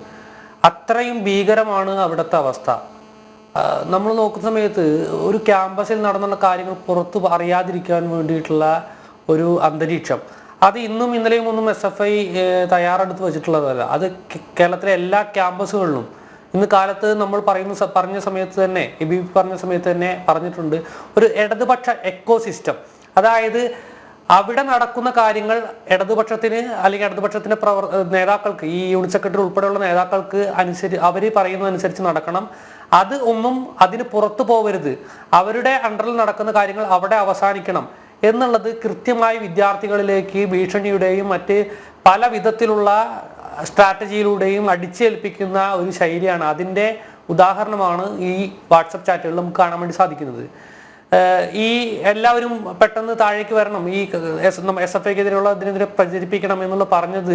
അത്രയും ഭീകരമാണ് അവിടുത്തെ അവസ്ഥ. നമ്മൾ നോക്കുന്ന സമയത്ത് ഒരു ക്യാമ്പസിൽ നടന്നുള്ള കാര്യങ്ങൾ പുറത്ത് അറിയാതിരിക്കാൻ വേണ്ടിയിട്ടുള്ള ഒരു അന്തരീക്ഷം, അത് ഇന്നും ഇന്നലെയും ഒന്നും SFI തയ്യാറെടുത്ത് വെച്ചിട്ടുള്ളതല്ല. അത് കേരളത്തിലെ എല്ലാ ക്യാമ്പസുകളിലും ഇന്ന് കാലത്ത് നമ്മൾ പറഞ്ഞ സമയത്ത് തന്നെ, EBP പറഞ്ഞ സമയത്ത് തന്നെ പറഞ്ഞിട്ടുണ്ട്, ഒരു ഇടതുപക്ഷ എക്കോസിസ്റ്റം. അതായത് അവിടെ നടക്കുന്ന കാര്യങ്ങൾ ഇടതുപക്ഷത്തിന് അല്ലെങ്കിൽ ഇടതുപക്ഷത്തിന്റെ നേതാക്കൾക്ക്, ഈ യൂണിറ്റ് സെക്രട്ടറി ഉൾപ്പെടെയുള്ള നേതാക്കൾക്ക് അവർ പറയുന്നതനുസരിച്ച് നടക്കണം. അത് ഒന്നും അതിന് പുറത്തു പോകരുത്, അവരുടെ അണ്ടറിൽ നടക്കുന്ന കാര്യങ്ങൾ അവിടെ അവസാനിക്കണം എന്നുള്ളത് കൃത്യമായി വിദ്യാർത്ഥികളിലേക്ക് ഭീഷണിയുടെയും മറ്റ് പല വിധത്തിലുള്ള സ്ട്രാറ്റജിയിലൂടെയും അടിച്ചേൽപ്പിക്കുന്ന ഒരു ശൈലിയാണ്. അതിൻ്റെ ഉദാഹരണമാണ് ഈ വാട്സപ്പ് ചാറ്റുകളിൽ നമുക്ക് കാണാൻ വേണ്ടി സാധിക്കുന്നത്. ഈ എല്ലാവരും പെട്ടെന്ന് താഴേക്ക് വരണം, ഈ SFIക്കെതിരെയുള്ള ഇതിനെതിരെ പ്രചരിപ്പിക്കണം എന്നുള്ള പറഞ്ഞത്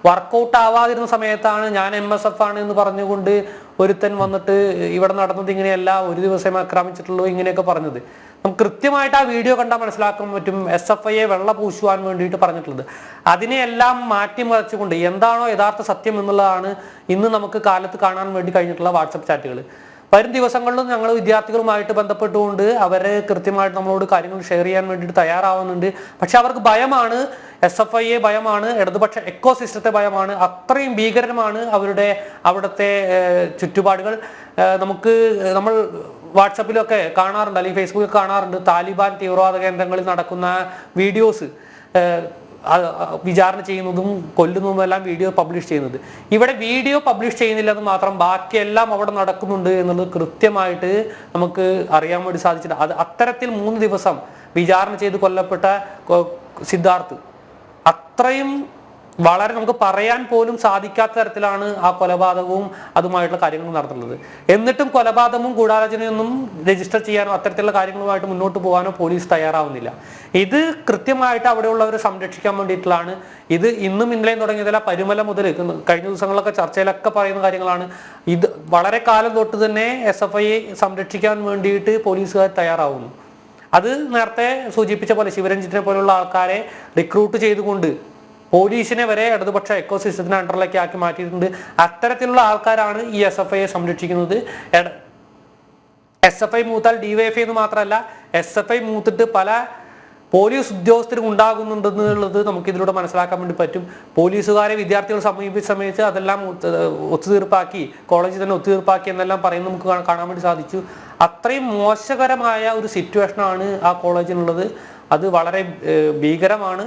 വർക്കൗട്ട് ആവാതിരുന്ന സമയത്താണ് ഞാൻ MSF ആണ് എന്ന് പറഞ്ഞുകൊണ്ട് ഒരുത്തൻ വന്നിട്ട് ഇവിടെ നടന്നത് ഇങ്ങനെയല്ല, ഒരു ദിവസം ആക്രമിച്ചിട്ടുള്ളൂ, ഇങ്ങനെയൊക്കെ പറഞ്ഞത്. നമുക്ക് കൃത്യമായിട്ട് ആ വീഡിയോ കണ്ടാൽ മനസ്സിലാക്കാൻ പറ്റും SFIയെ വെള്ള പൂശുവാൻ വേണ്ടിയിട്ട് പറഞ്ഞിട്ടുള്ളത്. അതിനെയെല്ലാം മാറ്റിമറിച്ചുകൊണ്ട് എന്താണോ യഥാർത്ഥ സത്യം എന്നുള്ളതാണ് ഇന്ന് നമുക്ക് കാലത്ത് കാണാൻ വേണ്ടി കഴിഞ്ഞിട്ടുള്ള വാട്സപ്പ് ചാറ്റുകൾ. വരും ദിവസങ്ങളിലും ഞങ്ങൾ വിദ്യാർത്ഥികളുമായിട്ട് ബന്ധപ്പെട്ടുകൊണ്ട് അവരെ കൃത്യമായിട്ട് നമ്മളോട് കാര്യങ്ങൾ ഷെയർ ചെയ്യാൻ വേണ്ടിയിട്ട് തയ്യാറാവുന്നുണ്ട്. പക്ഷെ അവർക്ക് ഭയമാണ്, SFIയെ ഭയമാണ്, ഇടതുപക്ഷ എക്കോസിസ്റ്റത്തെ ഭയമാണ്. അത്രയും ഭീകരമാണ് അവിടുത്തെ ചുറ്റുപാടുകൾ. നമ്മൾ വാട്സപ്പിലൊക്കെ കാണാറുണ്ട്, അല്ലെങ്കിൽ ഫേസ്ബുക്കിൽ കാണാറുണ്ട്, താലിബാൻ തീവ്രവാദ കേന്ദ്രങ്ങളിൽ നടക്കുന്ന വീഡിയോസ്, വിചാരണ ചെയ്യുന്നതും കൊല്ലുന്നതും എല്ലാം വീഡിയോ പബ്ലിഷ് ചെയ്യുന്നത്. ഇവിടെ വീഡിയോ പബ്ലിഷ് ചെയ്യുന്നില്ലെന്ന് മാത്രം, ബാക്കിയെല്ലാം അവിടെ നടക്കുന്നുണ്ട് എന്നുള്ളത് കൃത്യമായിട്ട് നമുക്ക് അറിയാൻ വേണ്ടി സാധിച്ചിട്ടുണ്ട്. അത് അത്തരത്തിൽ 3 ദിവസം വിചാരണ ചെയ്ത് കൊല്ലപ്പെട്ട സിദ്ധാർത്ഥ് അത്രയും വളരെ നമുക്ക് പറയാൻ പോലും സാധിക്കാത്ത തരത്തിലാണ് ആ കൊലപാതകവും അതുമായിട്ടുള്ള കാര്യങ്ങൾ നടത്തുന്നത്. എന്നിട്ടും കൊലപാതകവും ഗൂഢാലോചനയൊന്നും രജിസ്റ്റർ ചെയ്യാനോ അത്തരത്തിലുള്ള കാര്യങ്ങളുമായിട്ട് മുന്നോട്ട് പോകാനോ പോലീസ് തയ്യാറാവുന്നില്ല. ഇത് കൃത്യമായിട്ട് അവിടെയുള്ളവരെ സംരക്ഷിക്കാൻ വേണ്ടിയിട്ടുള്ളതാണ്. ഇത് ഇന്നും ഇന്നലെയും തുടങ്ങിയതല്ല, പരുമല മുതൽ കഴിഞ്ഞ ദിവസങ്ങളിലൊക്കെ ചർച്ചയിലൊക്കെ പറയുന്ന കാര്യങ്ങളാണ്. ഇത് വളരെ കാലം തൊട്ട് തന്നെ SFIയെ സംരക്ഷിക്കാൻ വേണ്ടിയിട്ട് പോലീസുകാർ തയ്യാറാവുന്നു. അത് നേരത്തെ സൂചിപ്പിച്ച പോലെ ശിവരഞ്ജിത്തിനെ പോലുള്ള ആൾക്കാരെ റിക്രൂട്ട് ചെയ്തുകൊണ്ട് പോലീസിനെ വരെ ഇടതുപക്ഷ എക്കോസിസ്റ്റത്തിന് അണ്ടറിലേക്ക് ആക്കി മാറ്റിയിട്ടുണ്ട്. അത്തരത്തിലുള്ള ആൾക്കാരാണ് ഈ SFIയെ സംരക്ഷിക്കുന്നത്. SFI മൂത്താൽ DYFI എന്ന് മാത്രമല്ല, SFI മൂത്തിട്ട് പല പോലീസ് ഉദ്യോഗസ്ഥരും ഉണ്ടാകുന്നുണ്ടെന്നുള്ളത് നമുക്ക് ഇതിലൂടെ മനസ്സിലാക്കാൻ വേണ്ടി പറ്റും. പോലീസുകാരെ വിദ്യാർത്ഥികൾ സമീപിച്ച സമയത്ത് അതെല്ലാം ഒത്തുതീർപ്പാക്കി, കോളേജിൽ തന്നെ ഒത്തുതീർപ്പാക്കി എന്നെല്ലാം പറയുന്നത് നമുക്ക് കാണാൻ വേണ്ടി സാധിച്ചു. അത്രയും മോശകരമായ ഒരു സിറ്റുവേഷനാണ് ആ കോളേജിനുള്ളത്. അത് വളരെ ഭീകരമാണ്.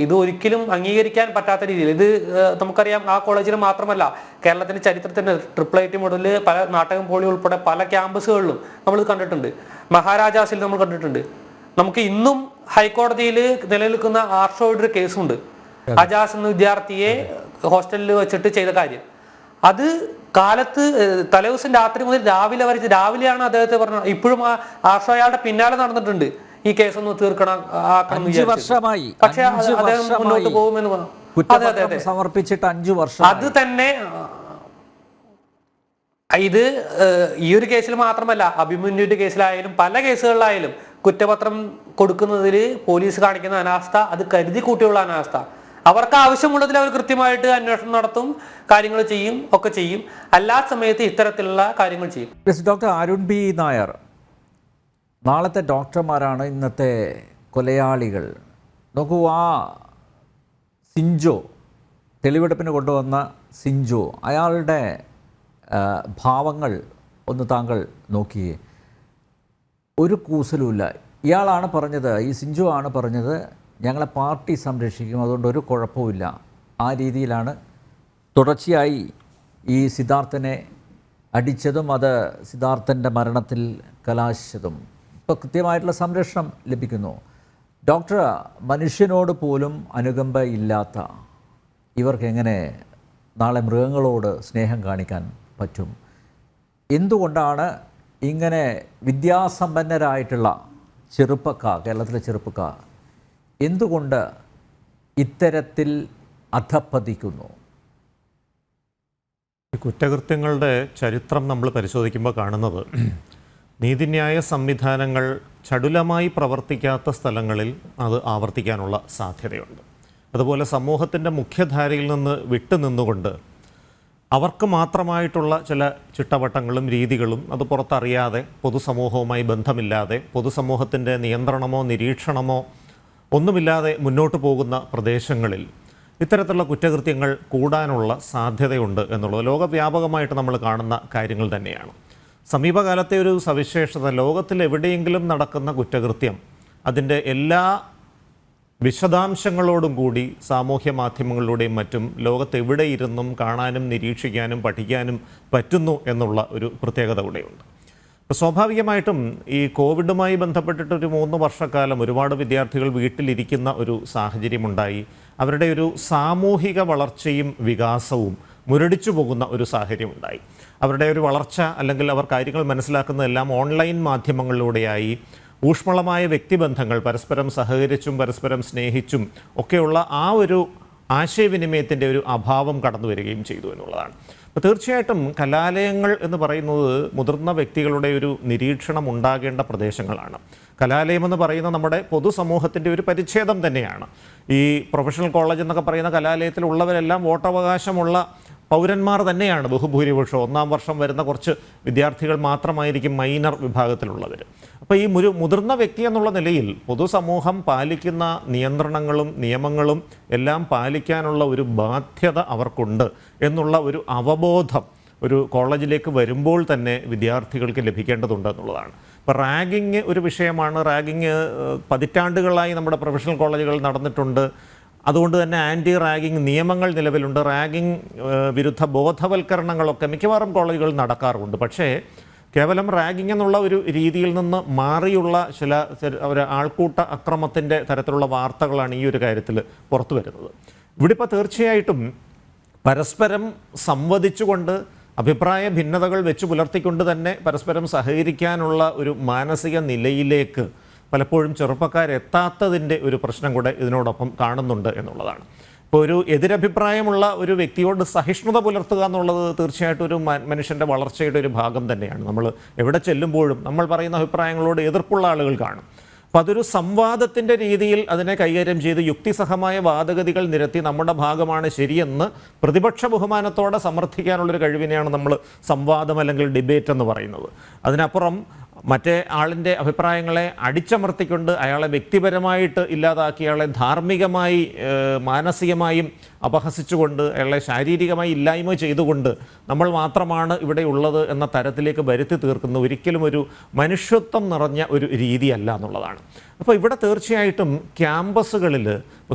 ഇത് ഒരിക്കലും അംഗീകരിക്കാൻ പറ്റാത്ത രീതിയിൽ, ഇത് നമുക്കറിയാം ആ കോളേജിൽ മാത്രമല്ല കേരളത്തിന്റെ ചരിത്രത്തിന്റെ IIIT മുതൽ പല നാട്ടകം പോളി ഉൾപ്പെടെ പല ക്യാമ്പസുകളിലും നമ്മൾ കണ്ടിട്ടുണ്ട്. മഹാരാജാസിൽ നമ്മൾ കണ്ടിട്ടുണ്ട്. നമുക്ക് ഇന്നും ഹൈക്കോടതിയിൽ നിലനിൽക്കുന്ന ആർഷോയുടെ കേസുണ്ട്. അജാസ് എന്ന വിദ്യാർത്ഥിയെ ഹോസ്റ്റലിൽ വെച്ചിട്ട് ചെയ്ത കാര്യം. അത് കാലത്ത് തലേദിവസം രാത്രി മുതൽ രാവിലെ വരെ, രാവിലെയാണ് അദ്ദേഹത്തെ പറഞ്ഞത്. ഇപ്പോഴും അയാളുടെ പിന്നാലെ നടന്നിട്ടുണ്ട് ഈ കേസൊന്ന് തീർക്കണം, ആക്കണം. 5 വർഷമായി. പക്ഷെ അദ്ദേഹം മുന്നോട്ട് പോകുമെന്ന് പറഞ്ഞു. കുറ്റപത്രം സമർപ്പിച്ചിട്ട് 5 വർഷം. അത് തന്നെ ഇത് ഈ ഒരു കേസിൽ മാത്രമല്ല, അഭിമന്യുവിന്റെ കേസിലായാലും പല കേസുകളിലായാലും കുറ്റപത്രം കൊടുക്കുന്നതിൽ പോലീസ് കാണിക്കുന്ന അനാസ്ഥ, അത് കരുതി കൂട്ടിയുള്ള അനാസ്ഥ. അവർക്ക് ആവശ്യമുള്ളതിൽ അവർ കൃത്യമായിട്ട് അന്വേഷണം നടത്തും, കാര്യങ്ങൾ ചെയ്യും, ഒക്കെ ചെയ്യും. എല്ലാ സമയത്തും ഇത്തരത്തിലുള്ള കാര്യങ്ങൾ ചെയ്യും. ഡോക്ടർ അരുൺ ബി നായർ, നാളത്തെ ഡോക്ടർമാരാണ് ഇന്നത്തെ കൊലയാളികൾ. നോക്കൂ, ആ സിഞ്ചോ, തെളിവെടുപ്പിന് കൊണ്ടുവന്ന സിഞ്ചോ, അയാളുടെ ഭാവങ്ങൾ ഒന്ന് താങ്കൾ നോക്കിയേ. ഒരു കൂസലുമില്ല. ഇയാളാണ് പറഞ്ഞത്, ഈ സിഞ്ചോ ആണ് പറഞ്ഞത്, ഞങ്ങളെ പാർട്ടി സംരക്ഷിക്കും, അതുകൊണ്ട് ഒരു കുഴപ്പമില്ല. ആ രീതിയിലാണ് തുടർച്ചയായി ഈ സിദ്ധാർത്ഥനെ അടിച്ചതും അത് സിദ്ധാർത്ഥൻ്റെ മരണത്തിൽ കലാശിച്ചതും. ഇപ്പോൾ കൃത്യമായിട്ടുള്ള സംരക്ഷണം ലഭിക്കുന്നു. ഡോക്ടർ, മനുഷ്യനോട് പോലും അനുകമ്പ ഇല്ലാത്ത ഇവർക്ക് എങ്ങനെ നാളെ മൃഗങ്ങളോട് സ്നേഹം കാണിക്കാൻ പറ്റും? എന്തുകൊണ്ടാണ് ഇങ്ങനെ വിദ്യാസമ്പന്നരായിട്ടുള്ള ചെറുപ്പക്കാർ, കേരളത്തിലെ ചെറുപ്പക്കാർ എന്തുകൊണ്ട് ഇത്തരത്തിൽ അധപ്പതിക്കുന്നു? കുറ്റകൃത്യങ്ങളുടെ ചരിത്രം നമ്മൾ പരിശോധിക്കുമ്പോൾ കാണുന്നത്, നീതിന്യായ സംവിധാനങ്ങൾ ചടുലമായി പ്രവർത്തിക്കാത്ത സ്ഥലങ്ങളിൽ അത് ആവർത്തിക്കാനുള്ള സാധ്യതയുണ്ട്. അതുപോലെ സമൂഹത്തിൻ്റെ മുഖ്യധാരയിൽ നിന്ന് വിട്ടുനിന്നുകൊണ്ട് അവർക്ക് മാത്രമായിട്ടുള്ള ചില ചിട്ടവട്ടങ്ങളും രീതികളും അത് പുറത്തറിയാതെ, പൊതുസമൂഹവുമായി ബന്ധമില്ലാതെ, പൊതുസമൂഹത്തിൻ്റെ നിയന്ത്രണമോ നിരീക്ഷണമോ ഒന്നുമില്ലാതെ മുന്നോട്ട് പോകുന്ന പ്രദേശങ്ങളിൽ ഇത്തരത്തിലുള്ള കുറ്റകൃത്യങ്ങൾ കൂടാനുള്ള സാധ്യതയുണ്ട് എന്നുള്ളത് ലോകവ്യാപകമായിട്ട് നമ്മൾ കാണുന്ന കാര്യങ്ങൾ തന്നെയാണ്. സമീപകാലത്തെ ഒരു സവിശേഷത, ലോകത്തിൽ എവിടെയെങ്കിലും നടക്കുന്ന കുറ്റകൃത്യം അതിൻ്റെ എല്ലാ വിശദാംശങ്ങളോടും കൂടി സാമൂഹ്യ മാധ്യമങ്ങളിലൂടെയും മറ്റും ലോകത്തെവിടെ ഇരുന്നും കാണാനും നിരീക്ഷിക്കാനും പഠിക്കാനും പറ്റുന്നു എന്നുള്ള ഒരു പ്രത്യേകത കൂടെയുണ്ട്. അപ്പോൾ സ്വാഭാവികമായിട്ടും ഈ കോവിഡുമായി ബന്ധപ്പെട്ടിട്ടൊരു 3 വർഷക്കാലം ഒരുപാട് വിദ്യാർത്ഥികൾ വീട്ടിലിരിക്കുന്ന ഒരു സാഹചര്യമുണ്ടായി. അവരുടെ ഒരു സാമൂഹിക വളർച്ചയും വികാസവും മുരടിച്ചു പോകുന്ന ഒരു സാഹചര്യമുണ്ടായി. അവരുടെ ഒരു വളർച്ച, അല്ലെങ്കിൽ അവർ കാര്യങ്ങൾ മനസ്സിലാക്കുന്നതെല്ലാം ഓൺലൈൻ മാധ്യമങ്ങളിലൂടെയായി. ഊഷ്മളമായ വ്യക്തിബന്ധങ്ങൾ, പരസ്പരം സഹകരിച്ചും പരസ്പരം സ്നേഹിച്ചും ഒക്കെയുള്ള ആ ഒരു ആശയവിനിമയത്തിൻ്റെ ഒരു അഭാവം കടന്നു വരികയും ചെയ്തു എന്നുള്ളതാണ്. അപ്പോൾ തീർച്ചയായിട്ടും കലാലയങ്ങൾ എന്ന് പറയുന്നത് മുതിർന്ന വ്യക്തികളുടെ ഒരു നിരീക്ഷണം ഉണ്ടാകേണ്ട പ്രദേശങ്ങളാണ്. കലാലയമെന്ന് പറയുന്ന നമ്മുടെ പൊതുസമൂഹത്തിൻ്റെ ഒരു പരിച്ഛേദം തന്നെയാണ്. ഈ പ്രൊഫഷണൽ കോളേജ് എന്നൊക്കെ പറയുന്ന കലാലയത്തിലുള്ളവരെല്ലാം വോട്ടവകാശമുള്ള പൗരന്മാർ തന്നെയാണ് ബഹുഭൂരിപക്ഷം. 1-ാം വർഷം വരുന്ന കുറച്ച് വിദ്യാർത്ഥികൾ മാത്രമായിരിക്കും മൈനർ വിഭാഗത്തിലുള്ളവർ. അപ്പോൾ ഈ മുതിർന്ന വ്യക്തി എന്നുള്ള നിലയിൽ പൊതുസമൂഹം പാലിക്കുന്ന നിയന്ത്രണങ്ങളും നിയമങ്ങളും എല്ലാം പാലിക്കാനുള്ള ഒരു ബാധ്യത അവർക്കുണ്ട് എന്നുള്ള ഒരു അവബോധം ഒരു കോളേജിലേക്ക് വരുമ്പോൾ തന്നെ വിദ്യാർത്ഥികൾക്ക് ലഭിക്കേണ്ടതുണ്ട് എന്നുള്ളതാണ്. ഇപ്പോൾ റാഗിങ് ഒരു വിഷയമാണ്. റാഗിങ് പതിറ്റാണ്ടുകളായി നമ്മുടെ പ്രൊഫഷണൽ കോളേജുകളിൽ നടന്നിട്ടുണ്ട്. അതുകൊണ്ട് തന്നെ ആൻറ്റി റാഗിങ് നിയമങ്ങൾ നിലവിലുണ്ട്. റാഗിങ് വിരുദ്ധ ബോധവൽക്കരണങ്ങളൊക്കെ മിക്കവാറും കോളേജുകളിൽ നടക്കാറുണ്ട്. പക്ഷേ കേവലം റാഗിങ് എന്നുള്ള ഒരു രീതിയിൽ നിന്ന് മാറിയുള്ള ചില ഒരു ആൾക്കൂട്ട അക്രമത്തിൻ്റെ തരത്തിലുള്ള വാർത്തകളാണ് ഈ ഒരു കാര്യത്തിൽ പുറത്തു വരുന്നത്. ഇവിടെ ഇപ്പോൾ തീർച്ചയായിട്ടും പരസ്പരം സംവദിച്ചുകൊണ്ട് അഭിപ്രായ ഭിന്നതകൾ വെച്ച് പുലർത്തിക്കൊണ്ട് തന്നെ പരസ്പരം സഹകരിക്കാനുള്ള ഒരു മാനസിക നിലയിലേക്ക് പലപ്പോഴും ചെറുപ്പക്കാരെത്താത്തതിൻ്റെ ഒരു പ്രശ്നം കൂടെ ഇതിനോടൊപ്പം കാണുന്നുണ്ട് എന്നുള്ളതാണ്. ഇപ്പോൾ ഒരു എതിരഭിപ്രായമുള്ള ഒരു വ്യക്തിയോട് സഹിഷ്ണുത പുലർത്തുക എന്നുള്ളത് തീർച്ചയായിട്ടും ഒരു മനുഷ്യൻ്റെ വളർച്ചയുടെ ഒരു ഭാഗം തന്നെയാണ്. നമ്മൾ എവിടെ ചെല്ലുമ്പോഴും നമ്മൾ പറയുന്ന അഭിപ്രായങ്ങളോട് എതിർപ്പുള്ള ആളുകൾ കാണും. അപ്പോൾ അതൊരു സംവാദത്തിൻ്റെ രീതിയിൽ അതിനെ കൈകാര്യം ചെയ്ത് യുക്തിസഹമായ വാദഗതികൾ നിരത്തി നമ്മുടെ ഭാഗമാണ് ശരിയെന്ന് പ്രതിപക്ഷ ബഹുമാനത്തോടെ സമർത്ഥിക്കാനുള്ളൊരു കഴിവിനെയാണ് നമ്മൾ സംവാദം അല്ലെങ്കിൽ ഡിബേറ്റ് എന്ന് പറയുന്നത്. അതിനപ്പുറം മറ്റേ ആളിൻ്റെ അഭിപ്രായങ്ങളെ അടിച്ചമർത്തിക്കൊണ്ട് അയാളെ വ്യക്തിപരമായിട്ട് ഇല്ലാതാക്കി അയാളെ ധാർമ്മികമായി മാനസികമായും അപഹസിച്ചുകൊണ്ട് അയാളെ ശാരീരികമായി ഇല്ലായ്മ ചെയ്തുകൊണ്ട് നമ്മൾ മാത്രമാണ് ഇവിടെ ഉള്ളത് എന്ന തരത്തിലേക്ക് വരുത്തി തീർക്കുന്ന ഒരിക്കലും ഒരു മനുഷ്യത്വം നിറഞ്ഞ ഒരു രീതിയല്ല എന്നുള്ളതാണ്. അപ്പോൾ ഇവിടെ തീർച്ചയായിട്ടും ക്യാമ്പസുകളിൽ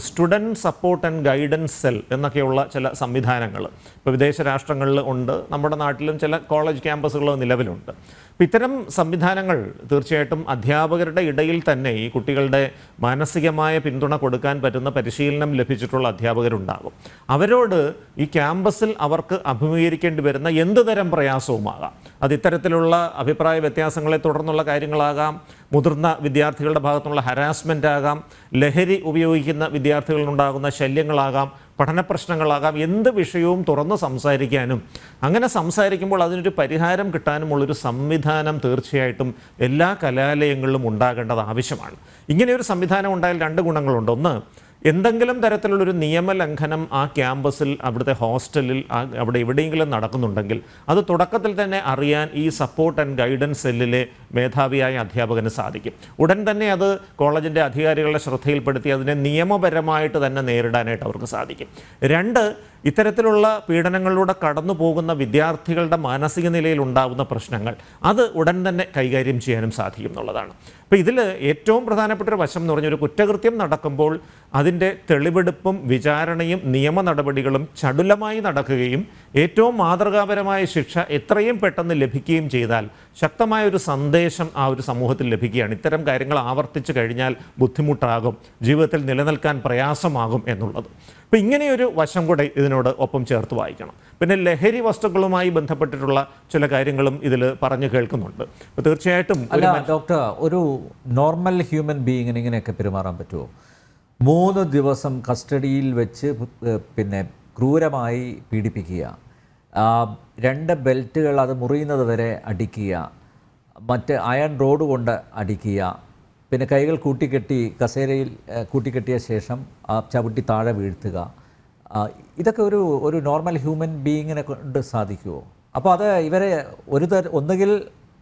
student support and guidance cell എന്നൊക്കെയുള്ള ചില സംവിധാനങ്ങൾ ഇപ്പോൾ വിദേശ രാഷ്ട്രങ്ങളിൽ ഉണ്ട്, നമ്മുടെ നാട്ടിലും ചില കോളേജ് ക്യാമ്പസുകൾ നിലവിലുണ്ട്. അപ്പോൾ ഇത്തരം സംവിധാനങ്ങൾ തീർച്ചയായിട്ടും അധ്യാപകരുടെ ഇടയിൽ തന്നെ ഈ കുട്ടികളുടെ മാനസികമായ പിന്തുണ കൊടുക്കാൻ പറ്റുന്ന പരിശീലനം ലഭിച്ചിട്ടുള്ള അധ്യാപകരുണ്ടാകും. അവരോട് ഈ ക്യാമ്പസിൽ അവർക്ക് അഭിമുഖീകരിക്കേണ്ടി വരുന്ന എന്ത് തരം പ്രയാസവുമാകാം, അത് ഇത്തരത്തിലുള്ള അഭിപ്രായ വ്യത്യാസങ്ങളെ തുടർന്നുള്ള കാര്യങ്ങളാകാം, മുതിർന്ന വിദ്യാർത്ഥികളുടെ ഭാഗത്തുനിന്നുള്ള ഹരാസ്മെൻ്റ് ആകാം, ലഹരി ഉപയോഗിക്കുന്ന വിദ്യാർത്ഥികളിലുണ്ടാകുന്ന ശല്യങ്ങളാകാം, പഠന പ്രശ്നങ്ങളാകാം, എന്ത് വിഷയവും തുറന്ന് സംസാരിക്കാനും അങ്ങനെ സംസാരിക്കുമ്പോൾ അതിനൊരു പരിഹാരം കിട്ടാനുമുള്ളൊരു സംവിധാനം തീർച്ചയായിട്ടും എല്ലാ കലാലയങ്ങളിലും ഉണ്ടാകേണ്ടത് ആവശ്യമാണ്. ഇങ്ങനെയൊരു സംവിധാനം ഉണ്ടായാൽ രണ്ട് ഗുണങ്ങളുണ്ട്. ഒന്ന്, എന്തെങ്കിലും തരത്തിലുള്ളൊരു നിയമലംഘനം ആ ക്യാമ്പസിൽ, അവിടുത്തെ ഹോസ്റ്റലിൽ, അവിടെ എവിടെയെങ്കിലും നടക്കുന്നുണ്ടെങ്കിൽ അത് തുടക്കത്തിൽ തന്നെ അറിയാൻ ഈ സപ്പോർട്ട് ആൻഡ് ഗൈഡൻസ് സെല്ലിലെ മേധാവിയായ അധ്യാപകന് സാധിക്കും. ഉടൻ തന്നെ അത് കോളേജിൻ്റെ അധികാരികളുടെ ശ്രദ്ധയിൽപ്പെടുത്തി അതിനെ നിയമപരമായിട്ട് തന്നെ നേരിടാനായിട്ട് അവർക്ക് സാധിക്കും. രണ്ട്, ഇത്തരത്തിലുള്ള പീഡനങ്ങളിലൂടെ കടന്നു പോകുന്ന വിദ്യാർത്ഥികളുടെ മാനസിക നിലയിൽ ഉണ്ടാകുന്ന പ്രശ്നങ്ങൾ അത് ഉടൻ തന്നെ കൈകാര്യം ചെയ്യാനും സാധിക്കും എന്നുള്ളതാണ്. അപ്പോൾ ഇതിൽ ഏറ്റവും പ്രധാനപ്പെട്ട ഒരു വശം എന്ന് പറഞ്ഞാൽ, ഒരു കുറ്റകൃത്യം നടക്കുമ്പോൾ അതിൻ്റെ തെളിവെടുപ്പും വിചാരണയും നിയമ നടപടികളും ചടുലമായി നടക്കുകയും ഏറ്റവും മാതൃകാപരമായ ശിക്ഷ എത്രയും പെട്ടെന്ന് ലഭിക്കുകയും ചെയ്താൽ ശക്തമായ ഒരു സന്ദേശം ആ ഒരു സമൂഹത്തിൽ ലഭിക്കുകയാണ്. ഇത്തരം കാര്യങ്ങൾ ആവർത്തിച്ച് കഴിഞ്ഞാൽ ബുദ്ധിമുട്ടാകും, ജീവിതത്തിൽ നിലനിൽക്കാൻ പ്രയാസമാകും എന്നുള്ളത്. അപ്പോൾ ഇങ്ങനെയൊരു വശം കൂടെ ഇതിനോട് ഒപ്പം ചേർത്ത് വായിക്കണം. പിന്നെ ലഹരി വസ്തുക്കളുമായി ബന്ധപ്പെട്ടിട്ടുള്ള ചില കാര്യങ്ങളും ഇതിൽ പറഞ്ഞു കേൾക്കുന്നുണ്ട്. അപ്പോൾ തീർച്ചയായിട്ടും ഡോക്ടർ, ഒരു നോർമൽ ഹ്യൂമൻ ബീയിങ്ങിന് ഇങ്ങനെയൊക്കെ പെരുമാറാൻ പറ്റുമോ? 3 ദിവസം കസ്റ്റഡിയിൽ വെച്ച് പിന്നെ ക്രൂരമായി പീഡിപ്പിക്കുക, 2 ബെൽറ്റുകൾ അത് മുറിയുന്നത് വരെ അടിക്കുക, മറ്റ് അയൺ റോഡ് കൊണ്ട് അടിക്കുക, പിന്നെ കൈകൾ കൂട്ടിക്കെട്ടി കസേരയിൽ കൂട്ടിക്കെട്ടിയ ശേഷം ചവിട്ടി താഴെ വീഴ്ത്തുക, ഇതൊക്കെ ഒരു നോർമൽ ഹ്യൂമൻ ബീയിങ്ങിനെ കൊണ്ട് സാധിക്കുമോ? അപ്പോൾ അത് ഇവരെ ഒന്നുകിൽ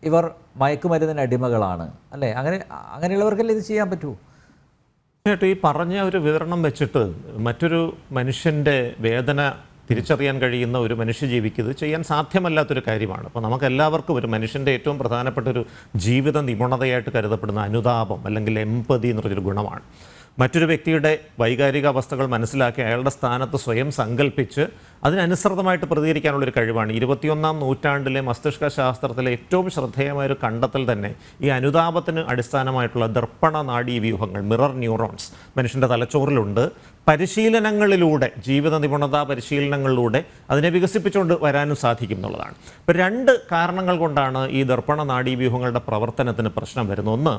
ഇവർ മയക്കുമരുന്നിന് അടിമകളാണ് അല്ലേ, അങ്ങനെയുള്ളവർക്കല്ലേ ഇത് ചെയ്യാൻ പറ്റുമോ? ഈ പറഞ്ഞ ഒരു വിവരണം വെച്ചിട്ട് മറ്റൊരു മനുഷ്യൻ്റെ വേദന തിരിച്ചറിയാൻ കഴിയുന്ന ഒരു മനുഷ്യജീവിക്ക് ഇത് ചെയ്യാൻ സാധ്യമല്ലാത്തൊരു കാര്യമാണ്. അപ്പോൾ നമുക്കെല്ലാവർക്കും ഒരു മനുഷ്യൻ്റെ ഏറ്റവും പ്രധാനപ്പെട്ട ഒരു ജീവിത നിപുണതയായിട്ട് കരുതപ്പെടുന്ന അനുതാപം അല്ലെങ്കിൽ എംപതി എന്നൊരു ഗുണമാണ്. മറ്റൊരു വ്യക്തിയുടെ വൈകാരിക അവസ്ഥകൾ മനസ്സിലാക്കി അയാളുടെ സ്ഥാനത്ത് സ്വയം സങ്കല്പിച്ച് അതിനനുസൃതമായിട്ട് പ്രതികരിക്കാനുള്ളൊരു കഴിവാണ്. 21-ാം നൂറ്റാണ്ടിലെ മസ്തിഷ്ക ശാസ്ത്രത്തിലെ ഏറ്റവും ശ്രദ്ധേയമായൊരു കണ്ടെത്തൽ തന്നെ ഈ അനുതാപത്തിന് അടിസ്ഥാനമായിട്ടുള്ള ദർപ്പണ നാഡീവ്യൂഹങ്ങൾ, മിറർ ന്യൂറോൺസ് മനുഷ്യൻ്റെ തലച്ചോറിലുണ്ട്. പരിശീലനങ്ങളിലൂടെ, ജീവിത നിപുണതാ പരിശീലനങ്ങളിലൂടെ അതിനെ വികസിപ്പിച്ചുകൊണ്ട് വരാനും സാധിക്കും എന്നുള്ളതാണ്. ഇപ്പോൾ 2 കാരണങ്ങൾ കൊണ്ടാണ് ഈ ദർപ്പണ നാഡീവ്യൂഹങ്ങളുടെ പ്രവർത്തനത്തിന് പ്രശ്നം വരുന്നത്. ഒന്ന്,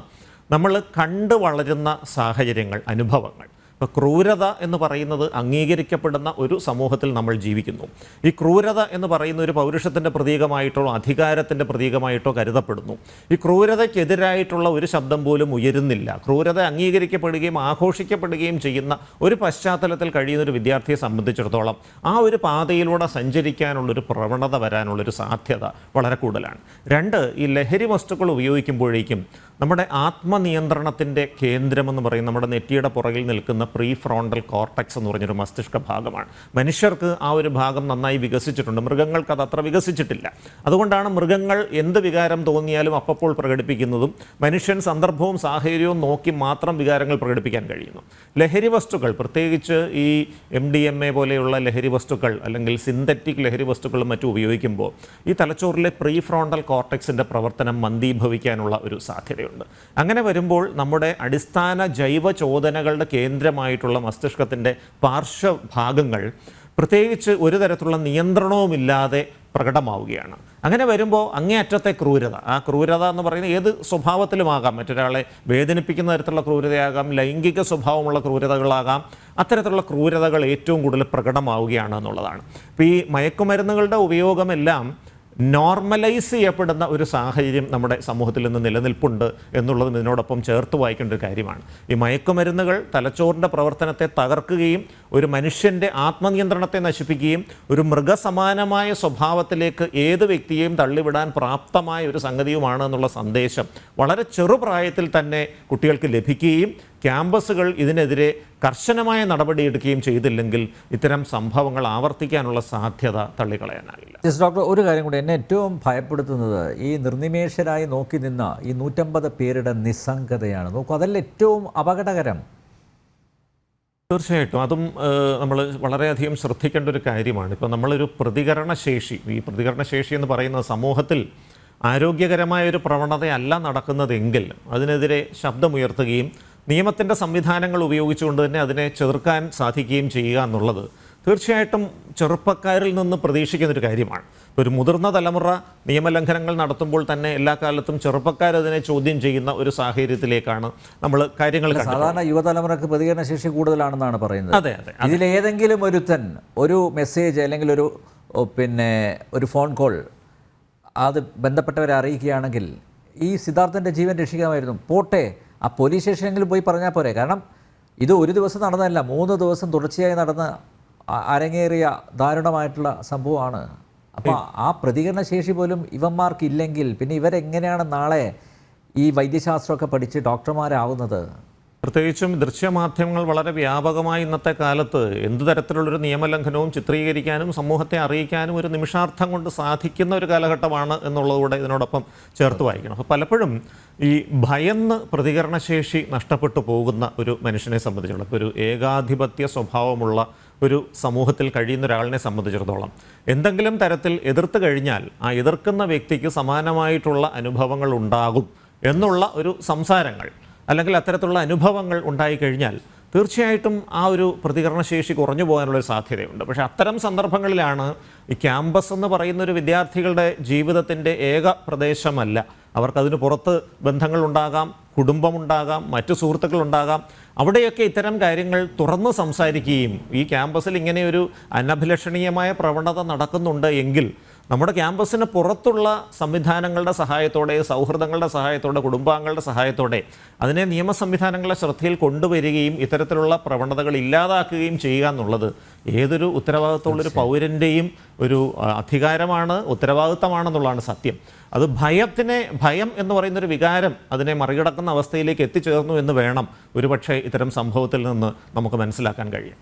നമ്മൾ കണ്ടു വളരുന്ന സാഹചര്യങ്ങൾ, അനുഭവങ്ങൾ. ഇപ്പോൾ ക്രൂരത എന്ന് പറയുന്നത് അംഗീകരിക്കപ്പെടുന്ന ഒരു സമൂഹത്തിൽ നമ്മൾ ജീവിക്കുന്നു. ഈ ക്രൂരത എന്ന് പറയുന്ന ഒരു പൗരുഷത്തിൻ്റെ പ്രതീകമായിട്ടോ അധികാരത്തിൻ്റെ പ്രതീകമായിട്ടോ കരുതപ്പെടുന്നു. ഈ ക്രൂരതയ്ക്കെതിരായിട്ടുള്ള ഒരു ശബ്ദം പോലും ഉയരുന്നില്ല. ക്രൂരത അംഗീകരിക്കപ്പെടുകയും ആഘോഷിക്കപ്പെടുകയും ചെയ്യുന്ന ഒരു പശ്ചാത്തലത്തിൽ കഴിയുന്ന ഒരു വിദ്യാർത്ഥിയെ സംബന്ധിച്ചിടത്തോളം ആ ഒരു പാതയിലൂടെ സഞ്ചരിക്കാനുള്ളൊരു പ്രവണത വരാനുള്ളൊരു സാധ്യത വളരെ കൂടുതലാണ്. 2, ഈ ലഹരി വസ്തുക്കൾ ഉപയോഗിക്കുമ്പോഴേക്കും നമ്മുടെ ആത്മനിയന്ത്രണത്തിൻ്റെ കേന്ദ്രമെന്ന് പറയും നമ്മുടെ നെറ്റിയുടെ പുറകിൽ നിൽക്കുന്ന പ്രീ ഫ്രോണ്ടൽ കോർട്ടക്സ് എന്ന് പറഞ്ഞൊരു മസ്തിഷ്ക ഭാഗമാണ്. മനുഷ്യർക്ക് ആ ഒരു ഭാഗം നന്നായി വികസിച്ചിട്ടുണ്ട്, മൃഗങ്ങൾക്ക് അത് അത്ര വികസിച്ചിട്ടില്ല. അതുകൊണ്ടാണ് മൃഗങ്ങൾ എന്ത് വികാരം തോന്നിയാലും അപ്പോൾ പ്രകടിപ്പിക്കുന്നതും മനുഷ്യൻ സന്ദർഭവും സാഹചര്യവും നോക്കി മാത്രം വികാരങ്ങൾ പ്രകടിപ്പിക്കാൻ കഴിയുന്നു. ലഹരി വസ്തുക്കൾ, പ്രത്യേകിച്ച് ഈ MDMA പോലെയുള്ള ലഹരി വസ്തുക്കൾ അല്ലെങ്കിൽ സിന്തറ്റിക് ലഹരി വസ്തുക്കളും മറ്റും ഉപയോഗിക്കുമ്പോൾ ഈ തലച്ചോറിലെ പ്രീ ഫ്രോണ്ടൽ കോർട്ടക്സിൻ്റെ പ്രവർത്തനം മന്ദീഭവിക്കാനുള്ള ഒരു സാധ്യതയുണ്ട്. അങ്ങനെ വരുമ്പോൾ നമ്മുടെ അടിസ്ഥാന ജൈവ ചോദനകളുടെ കേന്ദ്രമായിട്ടുള്ള മസ്തിഷ്കത്തിൻ്റെ പാർശ്വഭാഗങ്ങൾ പ്രത്യേകിച്ച് ഒരു തരത്തിലുള്ള നിയന്ത്രണവുമില്ലാതെ പ്രകടമാവുകയാണ്. അങ്ങനെ വരുമ്പോൾ അങ്ങേയറ്റത്തെ ക്രൂരത, ആ ക്രൂരത എന്ന് പറയുന്നത് ഏത് സ്വഭാവത്തിലുമാകാം, മറ്റൊരാളെ വേദനിപ്പിക്കുന്ന തരത്തിലുള്ള ക്രൂരതയാകാം, ലൈംഗിക സ്വഭാവമുള്ള ക്രൂരതകളാകാം, അത്തരത്തിലുള്ള ക്രൂരതകൾ ഏറ്റവും കൂടുതൽ പ്രകടമാവുകയാണ് എന്നുള്ളതാണ്. ഇപ്പോൾ ഈ മയക്കുമരുന്നുകളുടെ ഉപയോഗമെല്ലാം നോർമലൈസ് ചെയ്യപ്പെടുന്ന ഒരു സാഹചര്യം നമ്മുടെ സമൂഹത്തിൽ നിന്ന് നിലനിൽപ്പുണ്ട് എന്നുള്ളതും ഇതിനോടൊപ്പം ചേർത്ത് വായിക്കേണ്ട ഒരു കാര്യമാണ്. ഈ മയക്കുമരുന്നുകൾ തലച്ചോറിൻ്റെ പ്രവർത്തനത്തെ തകർക്കുകയും ഒരു മനുഷ്യൻ്റെ ആത്മനിയന്ത്രണത്തെ നശിപ്പിക്കുകയും ഒരു മൃഗസമാനമായ സ്വഭാവത്തിലേക്ക് ഏത് വ്യക്തിയെയും തള്ളിവിടാൻ പ്രാപ്തമായ ഒരു സംഗതിയുമാണ് എന്നുള്ള സന്ദേശം വളരെ ചെറുപ്രായത്തിൽ തന്നെ കുട്ടികൾക്ക് ലഭിക്കുകയും ക്യാമ്പസുകൾ ഇതിനെതിരെ കർശനമായ നടപടിയെടുക്കുകയും ചെയ്തില്ലെങ്കിൽ ഇത്തരം സംഭവങ്ങൾ ആവർത്തിക്കാനുള്ള സാധ്യത തള്ളിക്കളയാനാകില്ല. ഡോക്ടർ, ഒരു കാര്യം കൂടി എന്നെ ഏറ്റവും ഭയപ്പെടുത്തുന്നത് ഈ നിർനിമേഷരായി നോക്കി നിന്ന ഈ 150 പേരുടെ നിസ്സംഗതയാണ്. നോക്കൂ, അതല്ല ഏറ്റവും അപകടകരം. തീർച്ചയായിട്ടും അതും നമ്മൾ വളരെയധികം ശ്രദ്ധിക്കേണ്ട ഒരു കാര്യമാണ്. ഇപ്പോൾ നമ്മളൊരു പ്രതികരണശേഷി, ഈ പ്രതികരണശേഷി എന്ന് പറയുന്നത് സമൂഹത്തിൽ ആരോഗ്യകരമായ ഒരു പ്രവണതയല്ല നടക്കുന്നതെങ്കിൽ അതിനെതിരെ ശബ്ദമുയർത്തുകയും നിയമത്തിൻ്റെ സംവിധാനങ്ങൾ ഉപയോഗിച്ചുകൊണ്ട് തന്നെ അതിനെ ചെറുക്കാൻ സാധിക്കുകയും ചെയ്യുക എന്നുള്ളത് തീർച്ചയായിട്ടും ചെറുപ്പക്കാരിൽ നിന്ന് പ്രതീക്ഷിക്കുന്നൊരു കാര്യമാണ്. ഒരു മുതിർന്ന തലമുറ നിയമലംഘനങ്ങൾ നടത്തുമ്പോൾ തന്നെ എല്ലാ കാലത്തും ചെറുപ്പക്കാരതിനെ ചോദ്യം ചെയ്യുന്ന ഒരു സാഹചര്യത്തിലേക്കാണ് നമ്മൾ കാര്യങ്ങൾ സാധാരണ യുവതലമുറക്ക് പ്രതികരണശേഷി കൂടുതലാണെന്നാണ് പറയുന്നത്. അതെ അതെ ഇതിലേതെങ്കിലും ഒരുത്തൻ ഒരു മെസ്സേജ് അല്ലെങ്കിൽ ഒരു ഫോൺ കോൾ അത് ബന്ധപ്പെട്ടവരെ അറിയിക്കുകയാണെങ്കിൽ ഈ സിദ്ധാർത്ഥൻ്റെ ജീവൻ രക്ഷിക്കാമായിരുന്നു. പോട്ടെ, ആ പോലീസ് സ്റ്റേഷനെങ്കിലും പോയി പറഞ്ഞാൽ പോരെ. കാരണം ഇത് ഒരു ദിവസം നടന്നതല്ല, 3 ദിവസം തുടർച്ചയായി നടന്ന് അരങ്ങേറിയ ദാരുണമായിട്ടുള്ള സംഭവമാണ്. അപ്പോൾ ആ പ്രതികരണശേഷി പോലും ഇവന്മാർക്കില്ലെങ്കിൽ പിന്നെ ഇവരെങ്ങനെയാണ് നാളെ ഈ വൈദ്യശാസ്ത്രമൊക്കെ പഠിച്ച് ഡോക്ടർമാരാവുന്നത്? പ്രത്യേകിച്ചും ദൃശ്യമാധ്യമങ്ങൾ വളരെ വ്യാപകമായി ഇന്നത്തെ കാലത്ത് എന്ത് തരത്തിലുള്ളൊരു നിയമലംഘനവും ചിത്രീകരിക്കാനും സമൂഹത്തെ അറിയിക്കാനും ഒരു നിമിഷാർത്ഥം കൊണ്ട് സാധിക്കുന്ന ഒരു കാലഘട്ടമാണ് എന്നുള്ളതുകൂടെ ഇതിനോടൊപ്പം ചേർത്ത് വായിക്കണം. അപ്പോൾ പലപ്പോഴും ഈ ഭയന്ന് പ്രതികരണശേഷി നഷ്ടപ്പെട്ടു പോകുന്ന ഒരു മനുഷ്യനെ സംബന്ധിച്ചിടത്തോളം, ഇപ്പോൾ ഒരു ഏകാധിപത്യ സ്വഭാവമുള്ള ഒരു സമൂഹത്തിൽ കഴിയുന്ന ഒരാളിനെ സംബന്ധിച്ചിടത്തോളം എന്തെങ്കിലും തരത്തിൽ എതിർത്ത് കഴിഞ്ഞാൽ ആ എതിർക്കുന്ന വ്യക്തിക്ക് സമാനമായിട്ടുള്ള അനുഭവങ്ങൾ ഉണ്ടാകും എന്നുള്ള ഒരു സംസാരങ്ങൾ അല്ലെങ്കിൽ അത്തരത്തിലുള്ള അനുഭവങ്ങൾ ഉണ്ടായിക്കഴിഞ്ഞാൽ തീർച്ചയായിട്ടും ആ ഒരു പ്രതികരണശേഷി കുറഞ്ഞു പോകാനുള്ളൊരു സാധ്യതയുണ്ട്. പക്ഷേ അത്തരം സന്ദർഭങ്ങളിലാണ് ഈ ക്യാമ്പസ് എന്ന് പറയുന്ന ഒരു വിദ്യാർത്ഥികളുടെ ജീവിതത്തിൻ്റെ ഏക പ്രദേശമല്ല. അവർക്കതിന് പുറത്ത് ബന്ധങ്ങളുണ്ടാകാം, കുടുംബമുണ്ടാകാം, മറ്റു സുഹൃത്തുക്കളുണ്ടാകാം. അവിടെയൊക്കെ ഇത്തരം കാര്യങ്ങൾ തുറന്ന് സംസാരിക്കുകയും ഈ ക്യാമ്പസിൽ ഇങ്ങനെയൊരു അനഭിലഷണീയമായ പ്രവണത നടക്കുന്നുണ്ട് എങ്കിൽ നമ്മുടെ ക്യാമ്പസിന് പുറത്തുള്ള സംവിധാനങ്ങളുടെ സഹായത്തോടെ, സൗഹൃദങ്ങളുടെ സഹായത്തോടെ, കുടുംബാംഗങ്ങളുടെ സഹായത്തോടെ അതിനെ നിയമ സംവിധാനങ്ങളുടെ ശ്രദ്ധയിൽ കൊണ്ടുവരികയും ഇത്തരത്തിലുള്ള പ്രവണതകൾ ഇല്ലാതാക്കുകയും ചെയ്യുക എന്നുള്ളത് ഏതൊരു ഉത്തരവാദിത്തമുള്ളൊരു പൗരൻ്റെയും ഒരു അധികാരമാണ്, ഉത്തരവാദിത്തമാണെന്നുള്ളതാണ് സത്യം. അത് ഭയം എന്ന് പറയുന്നൊരു വികാരം അതിനെ മറികടക്കുന്ന അവസ്ഥയിലേക്ക് എത്തിച്ചേർന്നു എന്ന് വേണം ഒരുപക്ഷെ ഇത്തരം സംഭവത്തിൽ നിന്ന് നമുക്ക് മനസ്സിലാക്കാൻ കഴിയും.